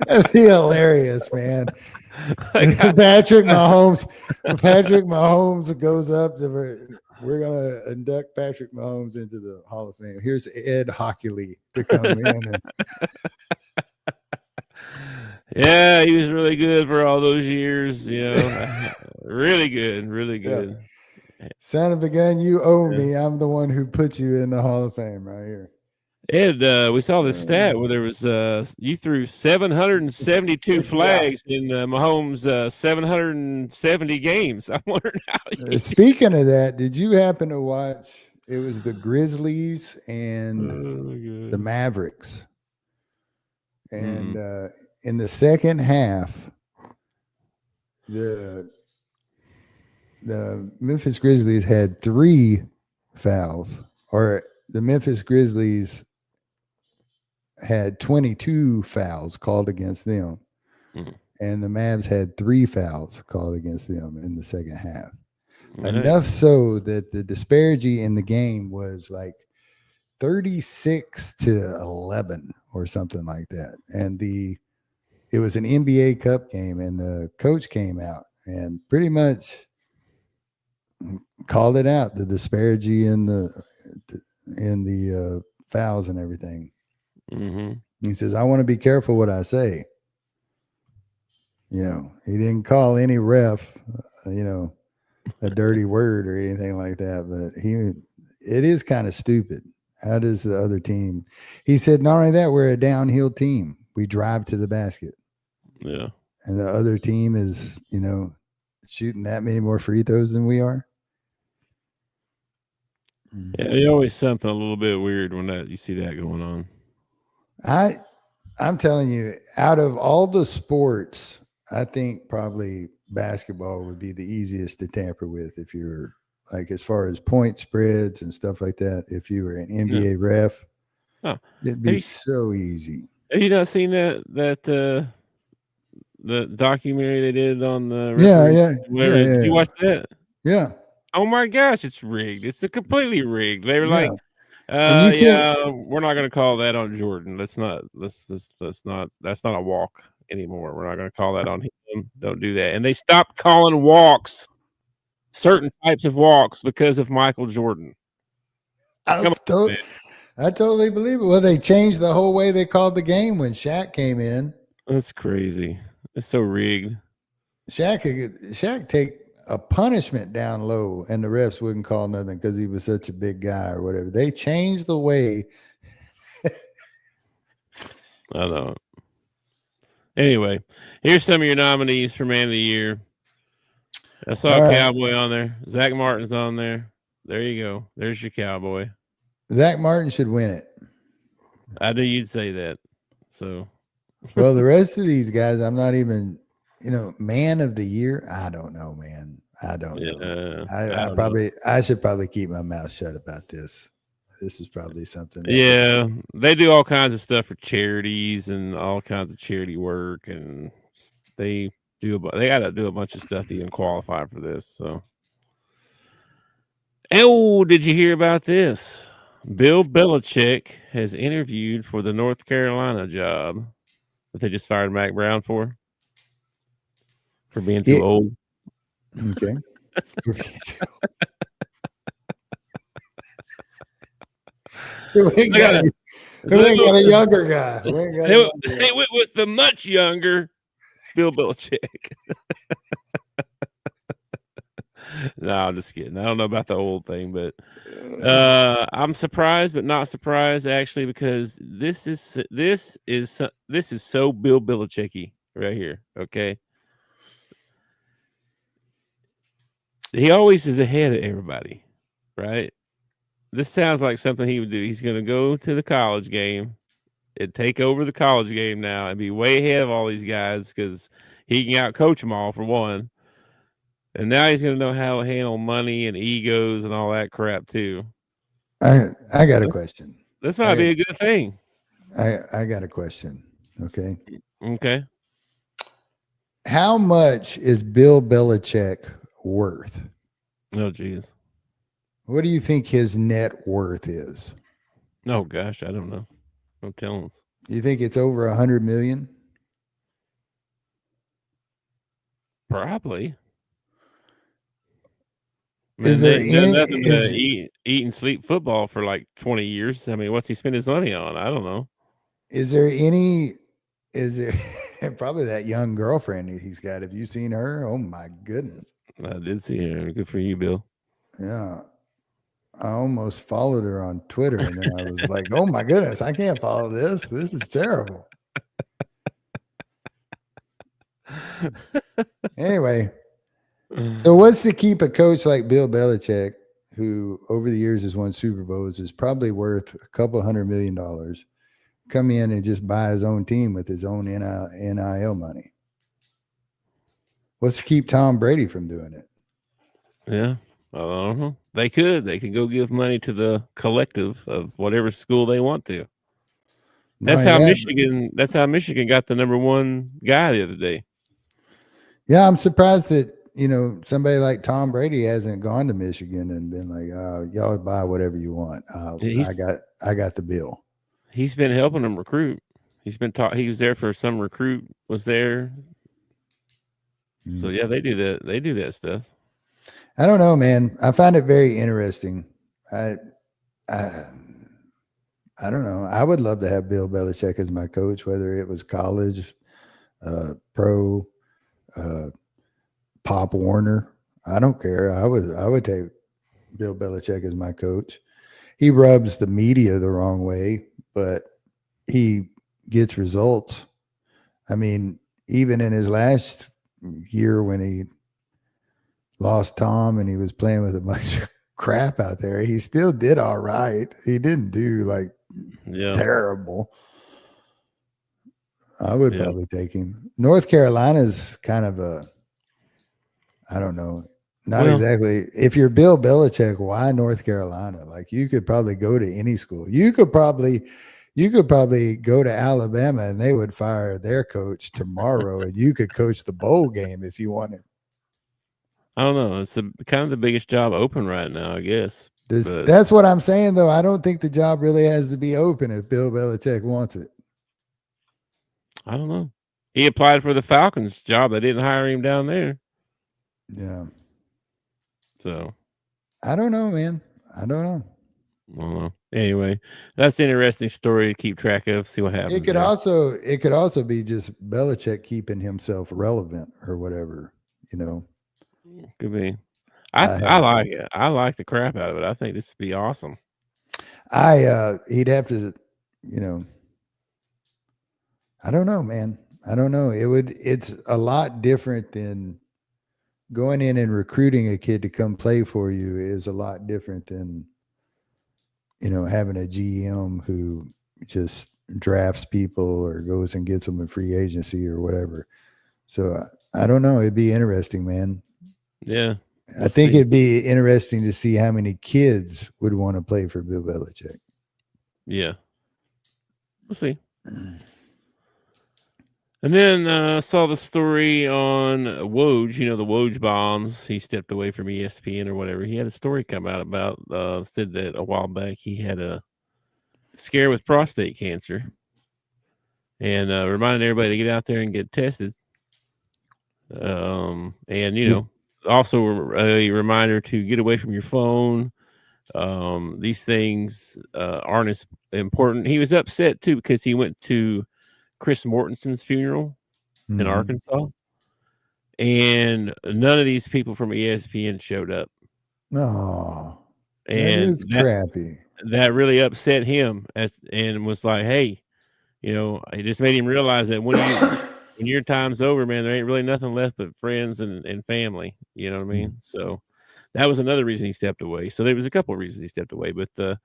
That'd be hilarious, man. Patrick Mahomes goes up to we're gonna induct Patrick Mahomes into the Hall of Fame. Here's Ed Hockley to come in. Yeah, he was really good for all those years. Really good. Yeah. Son of a gun, you owe me. I'm the one who put you in the Hall of Fame right here. Ed, we saw this stat where there was you threw 772 flags in Mahomes' 770 games. I wondered how. Speaking of that, did you happen to watch? It was the Grizzlies and the Mavericks, and in the second half, the Memphis Grizzlies had 3 fouls, or the Memphis Grizzlies had 22 fouls called against them, and the Mavs had 3 fouls called against them in the second half. Enough so that the disparity in the game was like 36-11 or something like that. And it was an NBA Cup game, and the coach came out and pretty much called it out, the disparity in the fouls and everything. He says, I want to be careful what I say. He didn't call any ref, a dirty word or anything like that, but it is kind of stupid. How does the other team? He said, not only that, we're a downhill team. We drive to the basket. Yeah. And the other team is, shooting that many more free throws than we are. Yeah, there's always something a little bit weird when you see that going on. I'm telling you, out of all the sports, I think probably basketball would be the easiest to tamper with if you're like, as far as point spreads and stuff like that. If you were an NBA ref, it'd be so easy. Have you not seen that the documentary they did on the Did you watch that? Yeah. Oh my gosh, it's rigged. It's completely rigged. They were like, we're not going to call that on Jordan. That's not a walk anymore. We're not going to call that on him. Don't do that. And they stopped calling walks, certain types of walks, because of Michael Jordan. I totally believe it. Well, they changed the whole way they called the game when Shaq came in. That's crazy. It's so rigged. Shaq take a punishment down low, and the refs wouldn't call nothing because he was such a big guy or whatever. They changed the way. I know. Anyway, here's some of your nominees for Man of the Year. I saw a Cowboy on there. Zach Martin's on there. There you go. There's your Cowboy. Zach Martin should win it. I knew you'd say that. So, well, the rest of these guys, I'm not even, Man of the Year. I don't know, man. I don't know. Yeah, I should probably keep my mouth shut about this. This is probably something. Yeah, they do all kinds of stuff for charities and all kinds of charity work, and they they got to do a bunch of stuff to even qualify for this. So, oh, did you hear about this? Bill Belichick has interviewed for the North Carolina job that they just fired Mac Brown for being too old. Okay. We ain't got a younger guy. They went with the much younger Bill Belichick. No, I'm just kidding. I don't know about the old thing, but I'm surprised, but not surprised actually, because this is so Bill Belichicky right here. Okay, he always is ahead of everybody, right? This sounds like something he would do. He's going to go to the college game and take over the college game now and be way ahead of all these guys because he can outcoach them all for one. And now he's going to know how to handle money and egos and all that crap too. I got a question. This might be a good thing. I got a question. Okay. Okay. How much is Bill Belichick worth? Oh, geez. What do you think his net worth is? Oh, gosh. I don't know. Don't tell us. You think it's over 100 million? Probably. Is there nothing to eat and sleep football for like 20 years? I mean, what's he spend his money on? I don't know. Is there probably that young girlfriend he's got? Have you seen her? Oh my goodness. I did see her. Good for you, Bill. Yeah. I almost followed her on Twitter and then I was like, oh my goodness, I can't follow this. This is terrible. Anyway. So what's to keep a coach like Bill Belichick, who over the years has won Super Bowls, is probably worth a couple $100 million, come in and just buy his own team with his own NIL money? What's to keep Tom Brady from doing it? Yeah. They could go give money to the collective of whatever school they want to. That's how Michigan got the number one guy the other day. Yeah, I'm surprised that somebody like Tom Brady hasn't gone to Michigan and been like, y'all buy whatever you want. I got the bill. He's been helping them recruit. He's been taught. He was there for some recruit was there. So yeah, they do that. They do that stuff. I don't know, man. I find it very interesting. I don't know. I would love to have Bill Belichick as my coach, whether it was college, pro, Pop Warner. I don't care. I would take Bill Belichick as my coach. He rubs the media the wrong way, but he gets results. I mean, even in his last year when he lost Tom and he was playing with a bunch of crap out there, he still did all right. He didn't do terrible. I would probably take him. North Carolina's kind of I don't know. Not exactly. If you're Bill Belichick, why North Carolina? Like you could probably go to any school. You could probably go to Alabama and they would fire their coach tomorrow and you could coach the bowl game if you wanted. I don't know. It's kind of the biggest job open right now, I guess. That's what I'm saying, though. I don't think the job really has to be open if Bill Belichick wants it. I don't know. He applied for the Falcons job. They didn't hire him down there. Yeah. So. I don't know, man. I don't know. I don't know. Anyway, that's an interesting story to keep track of. See what happens. It could also be just Belichick keeping himself relevant or whatever. Could be. I like it. I like the crap out of it. I think this would be awesome. He'd have to, I don't know, man. I don't know. It's a lot different than going in and recruiting a kid to come play for you is a lot different than, having a GM who just drafts people or goes and gets them in free agency or whatever. So I don't know. It'd be interesting, man. Yeah. I think it'd be interesting to see how many kids would want to play for Bill Belichick. Yeah. We'll see. And then I saw the story on Woj, the Woj bombs. He stepped away from ESPN or whatever. He had a story come out about, said that a while back he had a scare with prostate cancer and reminded everybody to get out there and get tested. And, also a reminder to get away from your phone. These things aren't as important. He was upset, too, because he went to Chris Mortensen's funeral in Arkansas, and none of these people from ESPN showed up. No, and it's crappy. That really upset him, and was like, hey, it just made him realize that when your time's over, man, there ain't really nothing left but friends and family. You know what I mean? So that was another reason he stepped away. So there was a couple of reasons he stepped away, but the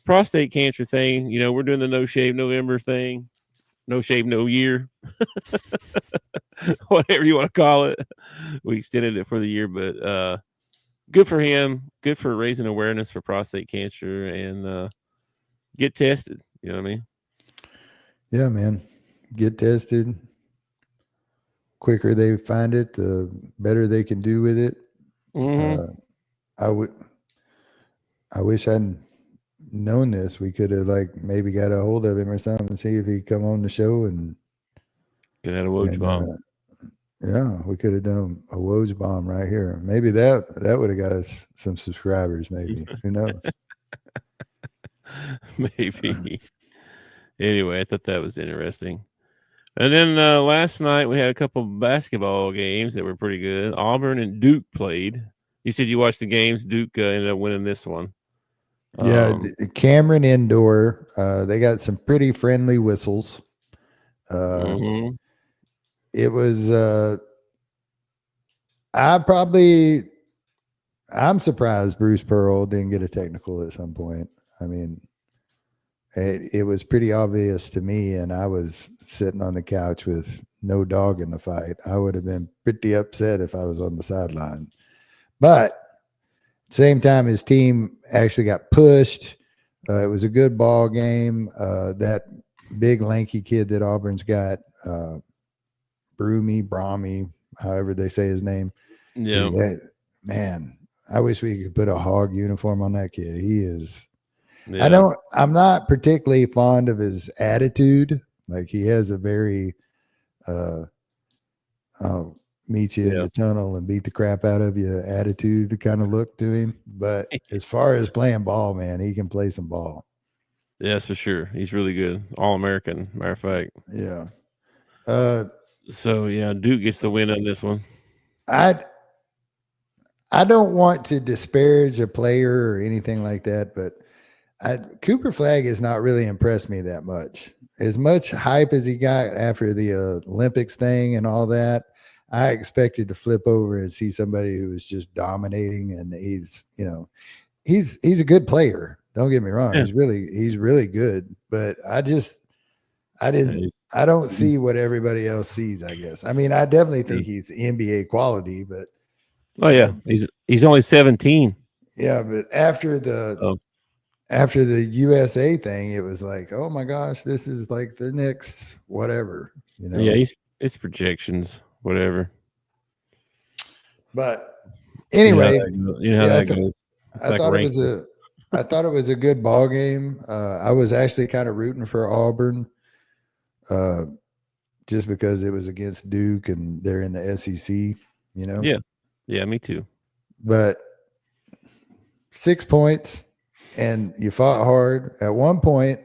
prostate cancer thing, we're doing the No Shave November thing. No shave, no year, whatever you want to call it. We extended it for the year, but good for him. Good for raising awareness for prostate cancer and get tested. You know what I mean? Yeah, man. Get tested. Quicker they find it, the better they can do with it. I wish I'd known this. We could have maybe got a hold of him or something and see if he'd come on the show and could have a Woj bomb. Yeah, we could have done a Woj bomb right here. Maybe that would have got us some subscribers. Maybe who knows? Maybe. Anyway, I thought that was interesting. And then last night we had a couple of basketball games that were pretty good. Auburn and Duke played. You said you watched the games. Duke ended up winning this one. Yeah, Cameron Indoor. They got some pretty friendly whistles. It was. I'm surprised Bruce Pearl didn't get a technical at some point. I mean, it was pretty obvious to me, and I was sitting on the couch with no dog in the fight. I would have been pretty upset if I was on the sideline. But same time, his team actually got pushed. It was a good ball game. That big lanky kid that Auburn's got, Brahmi, however they say his name. Yeah, man, I wish we could put a hog uniform on that kid. He is. Yeah. I'm not particularly fond of his attitude. Like he has a very, I'll meet you in the tunnel and beat the crap out of you attitude kind of look to him. But as far as playing ball, man, he can play some ball. Yeah, that's for sure. He's really good. All-American, matter of fact. Yeah. So, yeah, Duke gets the win on this one. I don't want to disparage a player or anything like that, but Cooper Flagg has not really impressed me that much. As much hype as he got after the Olympics thing and all that, I expected to flip over and see somebody who was just dominating, and he's a good player. Don't get me wrong. Yeah. He's really good, but I don't see what everybody else sees, I guess. I mean, I definitely think he's NBA quality, but he's only 17. Yeah, but after the USA thing, it was like, oh my gosh, this is like the next whatever, Yeah, it's projections, whatever. But anyway, how that goes. I thought it was a good ball game. I was actually kind of rooting for Auburn, just because it was against Duke and they're in the SEC. Yeah, me too. But 6 points. And you fought hard. At one point,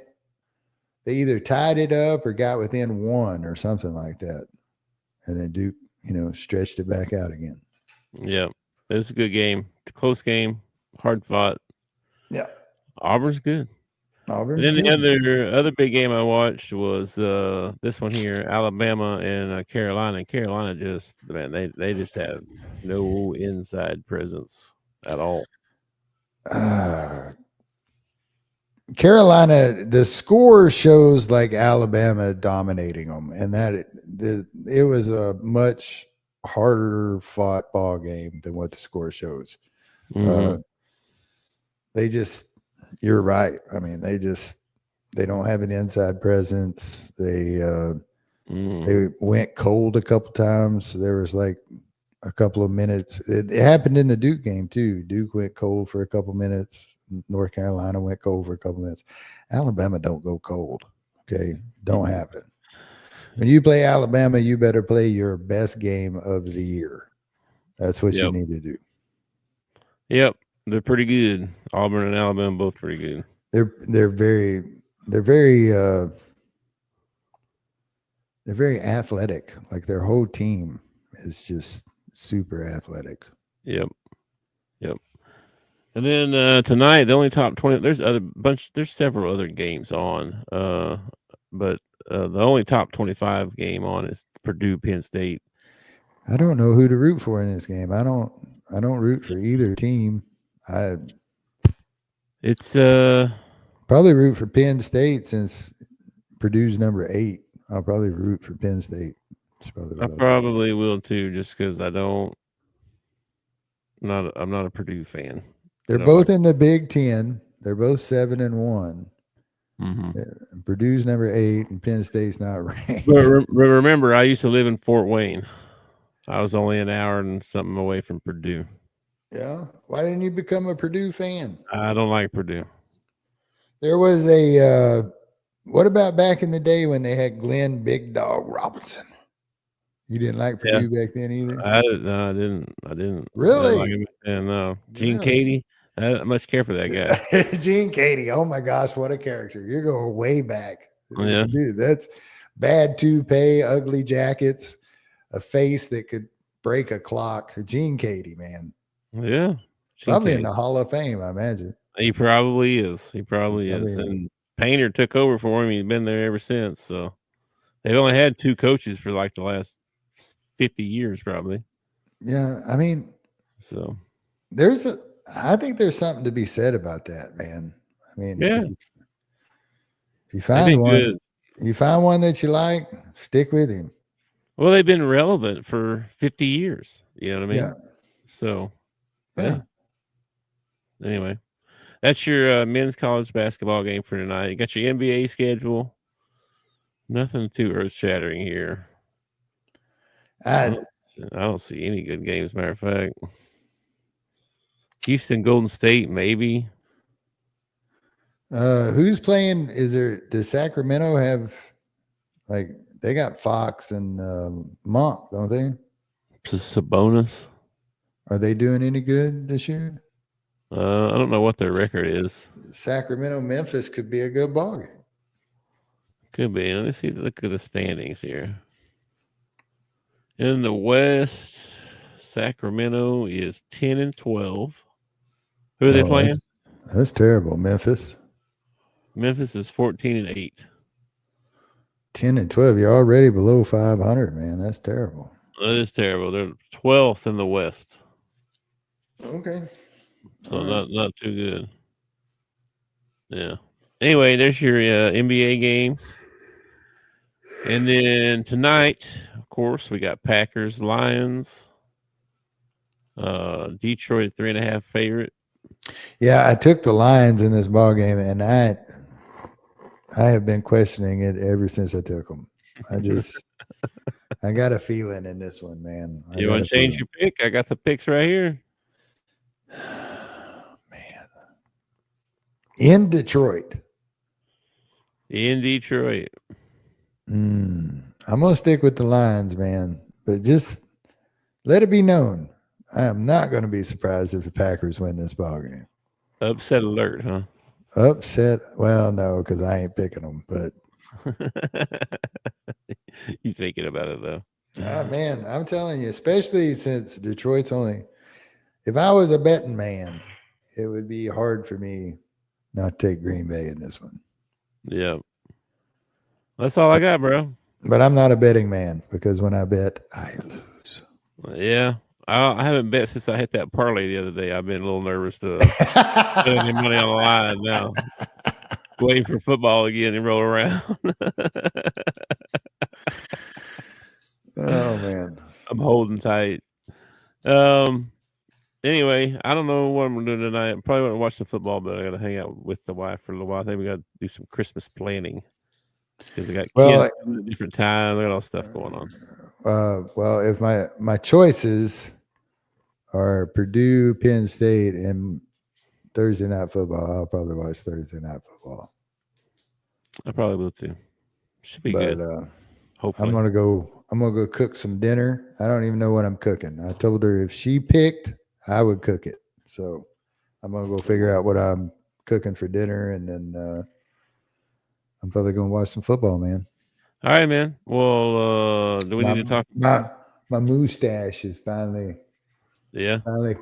they either tied it up or got within one or something like that. And then Duke, stretched it back out again. Yeah, it was a good game. Close game, hard fought. Yeah. Auburn's good. And then the other big game I watched was this one here, Alabama and Carolina. Carolina they just have no inside presence at all. Carolina, the score shows like Alabama dominating them, and that it was a much harder fought ball game than what the score shows. Mhm. You're right. I mean, they don't have an inside presence. They went cold a couple times. There was like a couple of minutes. It happened in the Duke game too. Duke went cold for a couple minutes. North Carolina went cold for a couple minutes. Alabama don't go cold. Okay, don't happen. When you play Alabama, you better play your best game of the year. That's what you need to do. Yep, they're pretty good. Auburn and Alabama both pretty good. They're very athletic. Like their whole team is just super athletic. Yep. And then tonight, the only top 20. There's several other games on. But the only top 25 game on is Purdue Penn State. I don't know who to root for in this game. I don't root for either team. It's probably root for Penn State since Purdue's number 8. I'll probably root for Penn State. I probably will too, just because I'm not a Purdue fan. They're both in the Big Ten. They're both 7-1. Mm-hmm. Purdue's number 8, and Penn State's not ranked. But remember, I used to live in Fort Wayne. I was only an hour and something away from Purdue. Yeah. Why didn't you become a Purdue fan? I don't like Purdue. There was what about back in the day when they had Glenn Big Dog Robinson? You didn't like Purdue back then either? I didn't. Really? No. Gene Katie. I don't much care for that guy. Gene Katie. Oh my gosh, what a character. You're going way back. Yeah. Dude, that's bad toupee, ugly jackets, a face that could break a clock. Gene Katie, man. Yeah. Probably in the Hall of Fame, I imagine. He probably is. And Painter took over for him. He's been there ever since. So they've only had 2 coaches for like the last 50 years, probably. Yeah. I mean, so I think there's something to be said about that, man. I mean, yeah. If you find one that you like, stick with him. Well, they've been relevant for 50 years. You know what I mean? Yeah. So, yeah. Anyway, that's your men's college basketball game for tonight. You got your NBA schedule. Nothing too earth-shattering here. I don't see any good games, matter of fact. Houston, Golden State, maybe. Who's playing? Does Sacramento have, like, they got Fox and Monk, don't they? Sabonis. Are they doing any good this year? I don't know what their record is. Sacramento, Memphis could be a good ball game. Could be. Let me see. Look at the standings here. In the West, Sacramento is 10-12. Who are they playing? That's terrible. Memphis. Memphis is 14-8. 10-12. You're already below 500, man. That's terrible. That is terrible. They're 12th in the West. Okay. So not too good. Yeah. Anyway, there's your NBA games. And then tonight, of course, we got Packers, Lions. Detroit 3.5 favorite. Yeah, I took the Lions in this ball game, and I have been questioning it ever since I took them. I got a feeling in this one, man. You want to change your pick? I got the picks right here. Man. In Detroit. I'm going to stick with the Lions, man. But just let it be known, I am not going to be surprised if the Packers win this ballgame. Upset alert, huh? Upset? Well, no, because I ain't picking them. But you thinking about it, though. Man, I'm telling you, especially since Detroit's only – if I was a betting man, it would be hard for me not to take Green Bay in this one. Yeah. That's all I got, bro. But I'm not a betting man because when I bet, I lose. Yeah. I haven't bet since I hit that parlay the other day. I've been a little nervous to put any money on the line now. Waiting for football again and roll around. Oh, man. I'm holding tight. Anyway, I don't know what I'm doing tonight. I'm probably going to watch the football, but I got to hang out with the wife for a little while. I think we got to do some Christmas planning because I got Well, kids at different times. I got all stuff going on. Well, if my choices are Purdue, Penn State, and Thursday night football, I'll probably watch Thursday night football. I probably will too. Should be But, good. Hopefully, I'm gonna go cook some dinner. I don't even know what I'm cooking. I told her if she picked, I would cook it. So I'm gonna go figure out what I'm cooking for dinner, and then I'm probably gonna watch some football, man. All right, man. Well, do we need to talk? My mustache is finally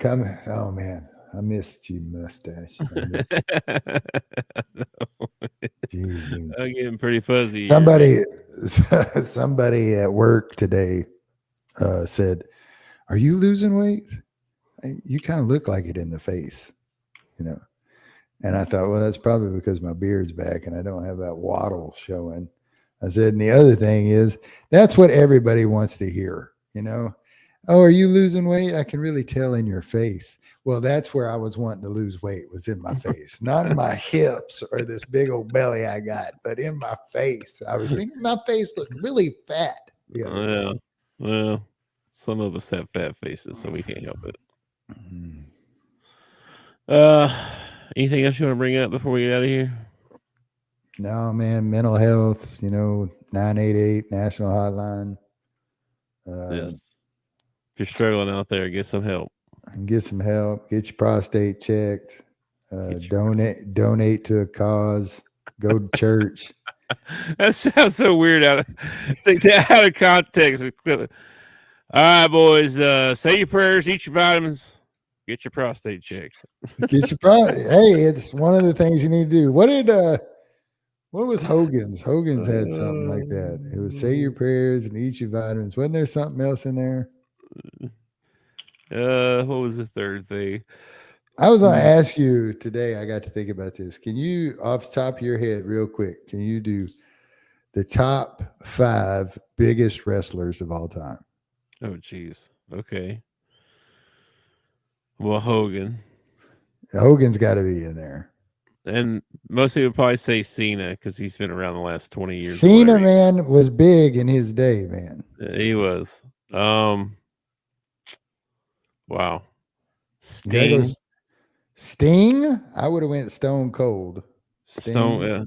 coming. Oh man, I missed you, mustache. I missed you. Jeez, man. I'm getting pretty fuzzy. Somebody at work today said, "Are you losing weight? You kind of look like it in the face, you know." And I thought, well, that's probably because my beard's back and I don't have that waddle showing. I said, and the other thing is, that's what everybody wants to hear, you know. Oh, are you losing weight? I can really tell in your face. Well, that's where I was wanting to lose weight, was in my face, not in my hips or this big old belly I got, but in my face. I was thinking my face looked really fat. Yeah. Well, some of us have fat faces, so we can't help it. Mm-hmm. Anything else you want to bring up before we get out of here? No, man. Mental health, 988 national hotline. Yes. If you're struggling out there, get some help. Get some help. Get your prostate checked. Donate to a cause. Go to church. That sounds so weird. Take that out of context. All right, boys. Say your prayers. Eat your vitamins. Get your prostate checked. Hey, it's one of the things you need to do. What was Hogan's? Hogan's had something like that. It was say your prayers and eat your vitamins. Wasn't there something else in there? What was the third thing? I was going to ask you today. I got to think about this. Can you, off the top of your head, real quick, can you do the top 5 biggest wrestlers of all time? Oh, geez. Okay. Well, Hogan's got to be in there. And most people probably say Cena because he's been around the last 20 years. Cena, man, was big in his day, man. He was. Wow. Sting. I would have went Stone Cold. Stone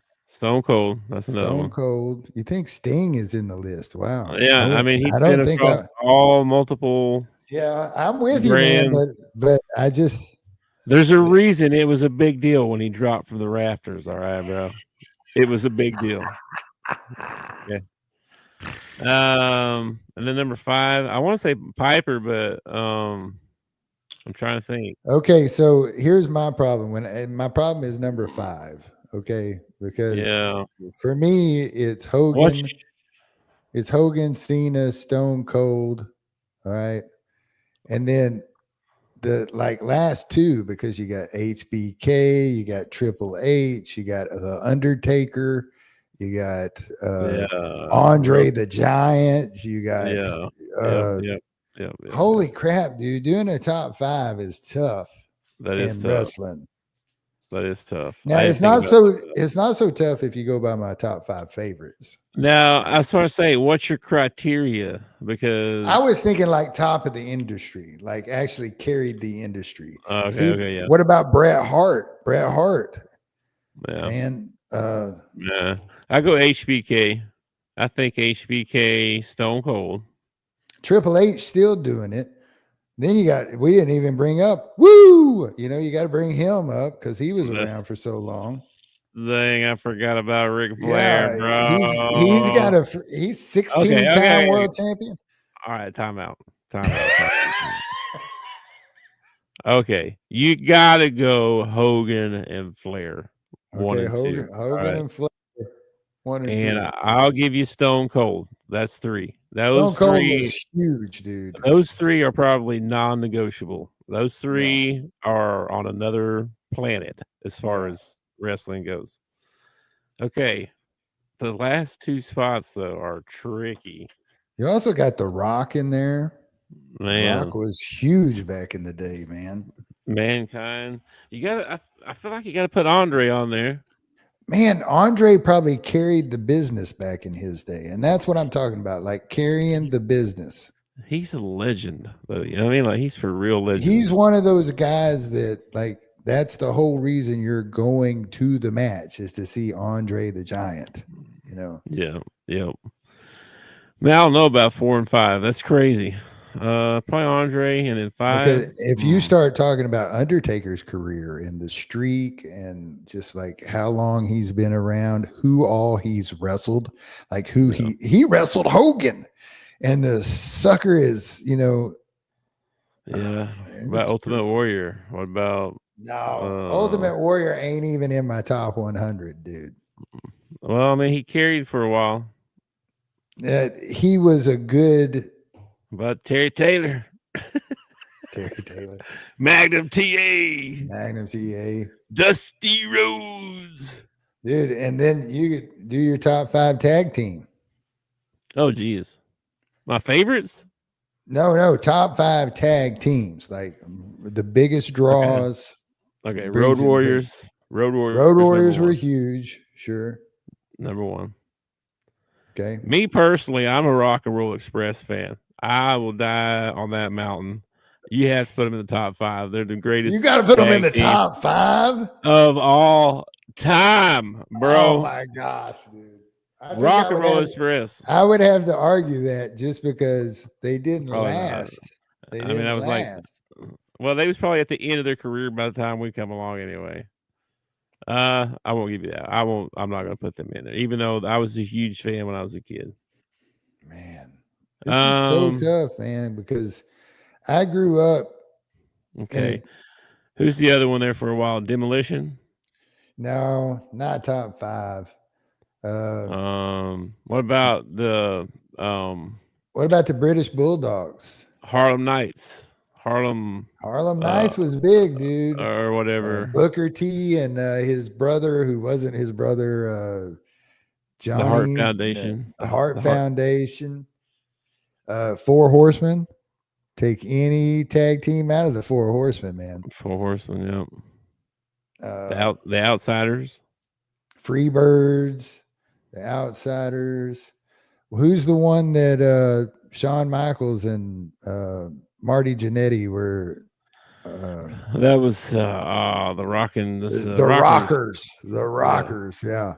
Cold. That's another one. Stone Cold. You think Sting is in the list? Wow. Yeah, I mean, he's been across all multiple. Yeah, I'm with you, man. But I just. There's a reason it was a big deal when he dropped from the rafters. All right, bro. It was a big deal. Yeah. And then number 5, I want to say Piper, but I'm trying to think. Okay, so here's my problem. My problem is number 5. Okay, because for me it's Hogan. It's Hogan, Cena, Stone Cold. All right, and then the last 2, because you got HBK, you got Triple H, you got the Undertaker, you got Andre the Giant, you got holy crap, dude! Doing a top 5 is tough. That is tough. Wrestling. That is tough. Now it's not so tough if you go by my top 5 favorites. Now I was trying to say, what's your criteria? Because I was thinking top of the industry, actually carried the industry. Okay, yeah. What about Bret Hart? Bret Hart. Yeah. Man, I go HBK. I think HBK, Stone Cold. Triple H still doing it. Then we didn't even bring up Woo. You got to bring him up because he was around for so long. Dang, I forgot about Ric Flair, bro. He's 16-time world champion. All right, time out. Okay, you gotta go Hogan and Flair. Hogan and Flair. 1 and 2. I'll give you Stone Cold. That's 3. Stone Cold was huge, dude. Those 3 are probably non-negotiable. Those 3 are on another planet as far as wrestling goes. Okay. The last 2 spots, though, are tricky. You also got The Rock in there. Man, Rock was huge back in the day, man. Mankind. You got. I feel like you got to put Andre on there. Man, Andre probably carried the business back in his day, and that's what I'm talking about, like carrying the business. He's a legend, though. You know what I mean? Like he's for real legend. He's one of those guys that, like, that's the whole reason you're going to the match is to see Andre the Giant. You know? Yeah. Man, I don't know about 4 and 5. That's crazy. Probably Andre, and then 5. Because if you start talking about Undertaker's career and the streak and just like how long he's been around, who all he's wrestled, like who he wrestled Hogan, and the sucker is, you know. Yeah. About Ultimate Warrior. What about? No, Ultimate Warrior ain't even in my top 100, dude. Well, I mean, he carried for a while. He was a good. But Terry Taylor. Terry Taylor. Magnum TA. Magnum TA. Dusty Rhodes. Dude, and then you could do your top 5 tag team. Oh, geez. My favorites? No, top 5 tag teams, like the biggest draws. Okay. Road Warriors. Road Warriors were huge, sure. Number 1. Okay. Me personally, I'm a Rock and Roll Express fan. I will die on that mountain. You have to put them in the top 5. They're the greatest. You got to put them in the top 5 of all time, bro. Oh my gosh, dude. Rock and Roll Express. I would have to argue that just because they didn't last. They didn't I was last. Well, they was probably at the end of their career by the time we come along anyway. I won't give you that. I'm not gonna put them in there, even though I was a huge fan when I was a kid. Man, this is so tough, man, because I grew up. Okay. Who's the other one there for a while? Demolition? No, not top 5. What about the what about the British Bulldogs? Harlem Knights. Harlem Knights was big, dude. Or whatever. Booker T and his brother, who wasn't his brother, Johnny. The Hart Foundation. The Hart Foundation. 4 Horsemen. Take any tag team out of the 4 Horsemen, man. 4 Horsemen, yep. The Outsiders. Freebirds. The Outsiders. Who's the one that Shawn Michaels and Marty Jannetty were? That was the Rockin'. The Rockers. The Rockers. Yeah.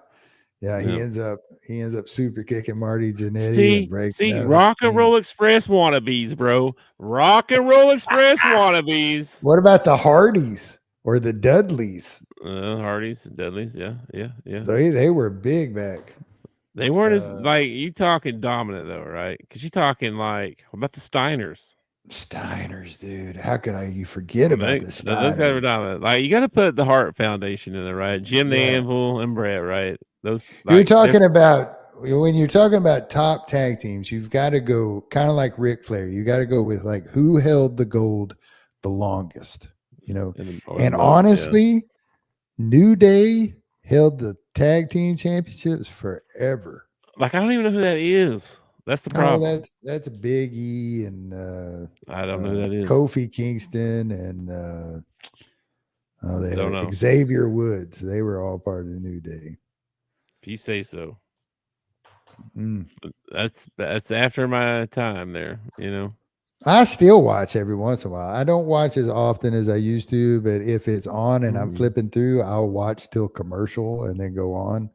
He ends up super kicking Marty Jannetty. See, Rock and Roll Express wannabes, bro. Rock and Roll Express wannabes. What about the Hardys or the Dudleys? Hardys, Dudleys, yeah. They were big back. They weren't as like you talking dominant though, right? Because you talking like what about the Steiners? Steiners, dude. How could you forget about the Steiners? Those guys were dominant. Like you got to put the Hart Foundation in there, right? Jim the Anvil and Brett, right? Those you're talking about when you're talking about top tag teams. You've got to go kind of like Ric Flair. You got to go with like who held the gold the longest, you know. And honestly, New Day held the tag team championships forever. Like I don't even know who that is. That's the problem. That's Big E and I don't know who that is. Kofi Kingston and they don't know. Xavier Woods. They were all part of the New Day. If you say so. That's after my time there, you know. I still watch every once in a while. I don't watch as often as I used to, but if it's on and I'm flipping through, I'll watch till commercial and then go on.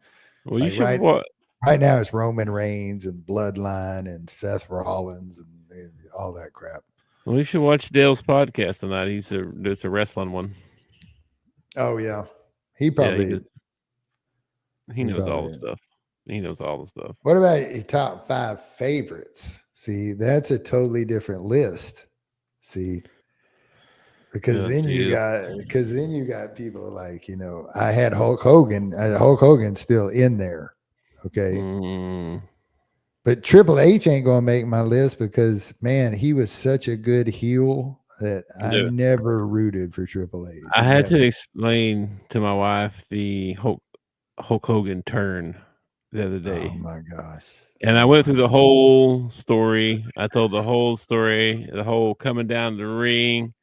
Well, you should watch. Right now it's Roman Reigns and Bloodline and Seth Rollins and all that crap. Well, you should watch Dale's podcast tonight. It's a wrestling one. Oh yeah, he probably he knows all the stuff. He knows all the stuff. What about your top 5 favorites? See, that's a totally different list. See, because then you got people like, you know, I had Hulk Hogan. Hulk Hogan's still in there. Okay. But Triple H ain't going to make my list because, man, he was such a good heel that I never rooted for Triple H. I had to explain to my wife the Hulk Hogan turn the other day. Oh, my gosh. And I went through the whole story. I told the whole story, the whole coming down the ring.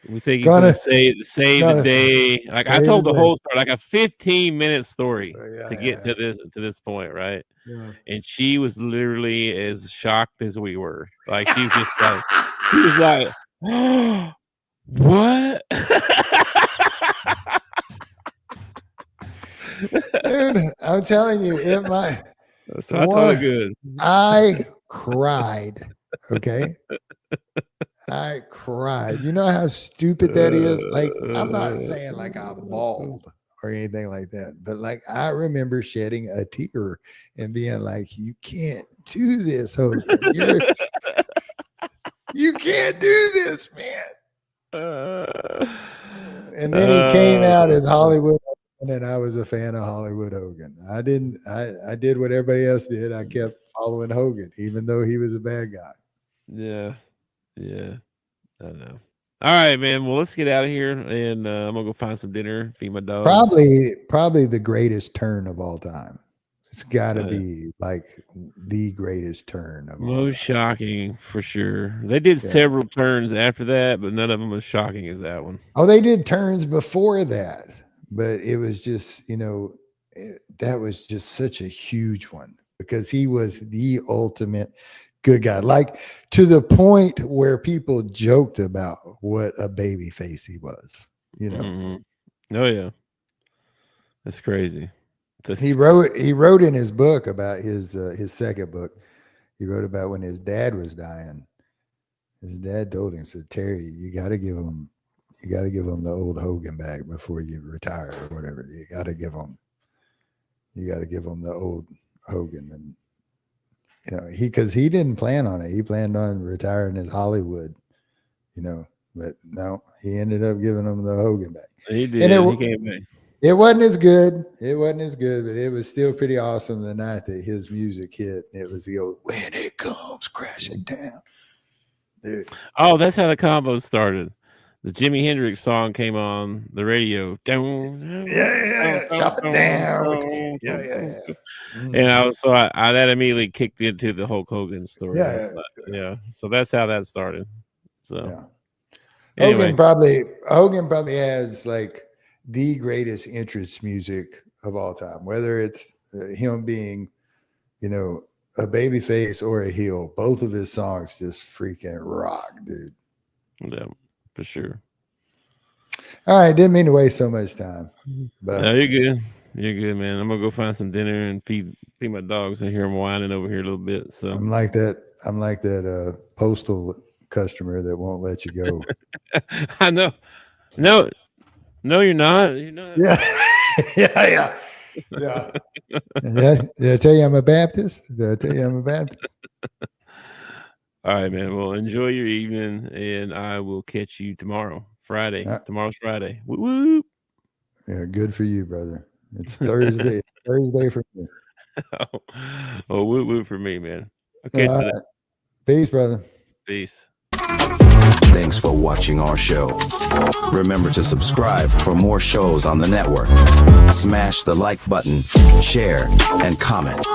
We think he's gonna save the day. Like I told the whole story, like a 15-minute story to get to this point, right? Yeah. And she was literally as shocked as we were. Like she was just like, she was like, oh, what? Dude, I'm telling you, so I told her good. I cried. Okay. I cried. You know how stupid that is? Like, I'm not saying like I bawled or anything like that, but like I remember shedding a tear and being like, you can't do this, Hogan. You can't do this, man. And then he came out as Hollywood Hogan, and I was a fan of Hollywood Hogan. I did what everybody else did. I kept following Hogan, even though he was a bad guy. Yeah. I know. All right, man. Well, let's get out of here, and I'm gonna go find some dinner, feed my dogs. Probably the greatest turn of all time. It's got to be like the greatest turn of all time. Most shocking for sure. They did several turns after that, but none of them as shocking as that one. Oh, they did turns before that, but it was just, that was just such a huge one because he was the ultimate good guy, like to the point where people joked about what a baby face he was, Oh yeah, that's crazy. He wrote in his book about his second book. He wrote about when his dad was dying. His dad told him, said, Terry, you got to give him the old Hogan back before you retire or whatever. You got to give him the old Hogan. And because he didn't plan on it. He planned on retiring as Hollywood, but no, he ended up giving him the Hogan back. He did. And he came back. It wasn't as good. But it was still pretty awesome the night that his music hit. It was the old "When It Comes Crashing Down." Dude. Oh, that's how the combo started. The Jimi Hendrix song came on the radio. Yeah. Chop it down. Yeah. And that immediately kicked into the Hulk Hogan story. Yeah. So that's how that started. So anyway. Hogan probably has like the greatest entrance music of all time, whether it's him being, a baby face or a heel. Both of his songs just freaking rock, dude. Yeah, for sure. All right, didn't mean to waste so much time. But no, you're good, man. I'm gonna go find some dinner and feed my dogs. I hear them whining over here a little bit. So I'm like that postal customer that won't let you go. I know. No, you're not. You're not. Yeah. Did I tell you I'm a Baptist? All right, man. Well, enjoy your evening, and I will catch you tomorrow. Friday. Tomorrow's Friday. Woo woo. Yeah, good for you, brother. It's Thursday. Thursday for me. Oh, woo woo for me, man. Okay. Peace, brother. Peace. Thanks for watching our show. Remember to subscribe for more shows on the network. Smash the like button, share, and comment.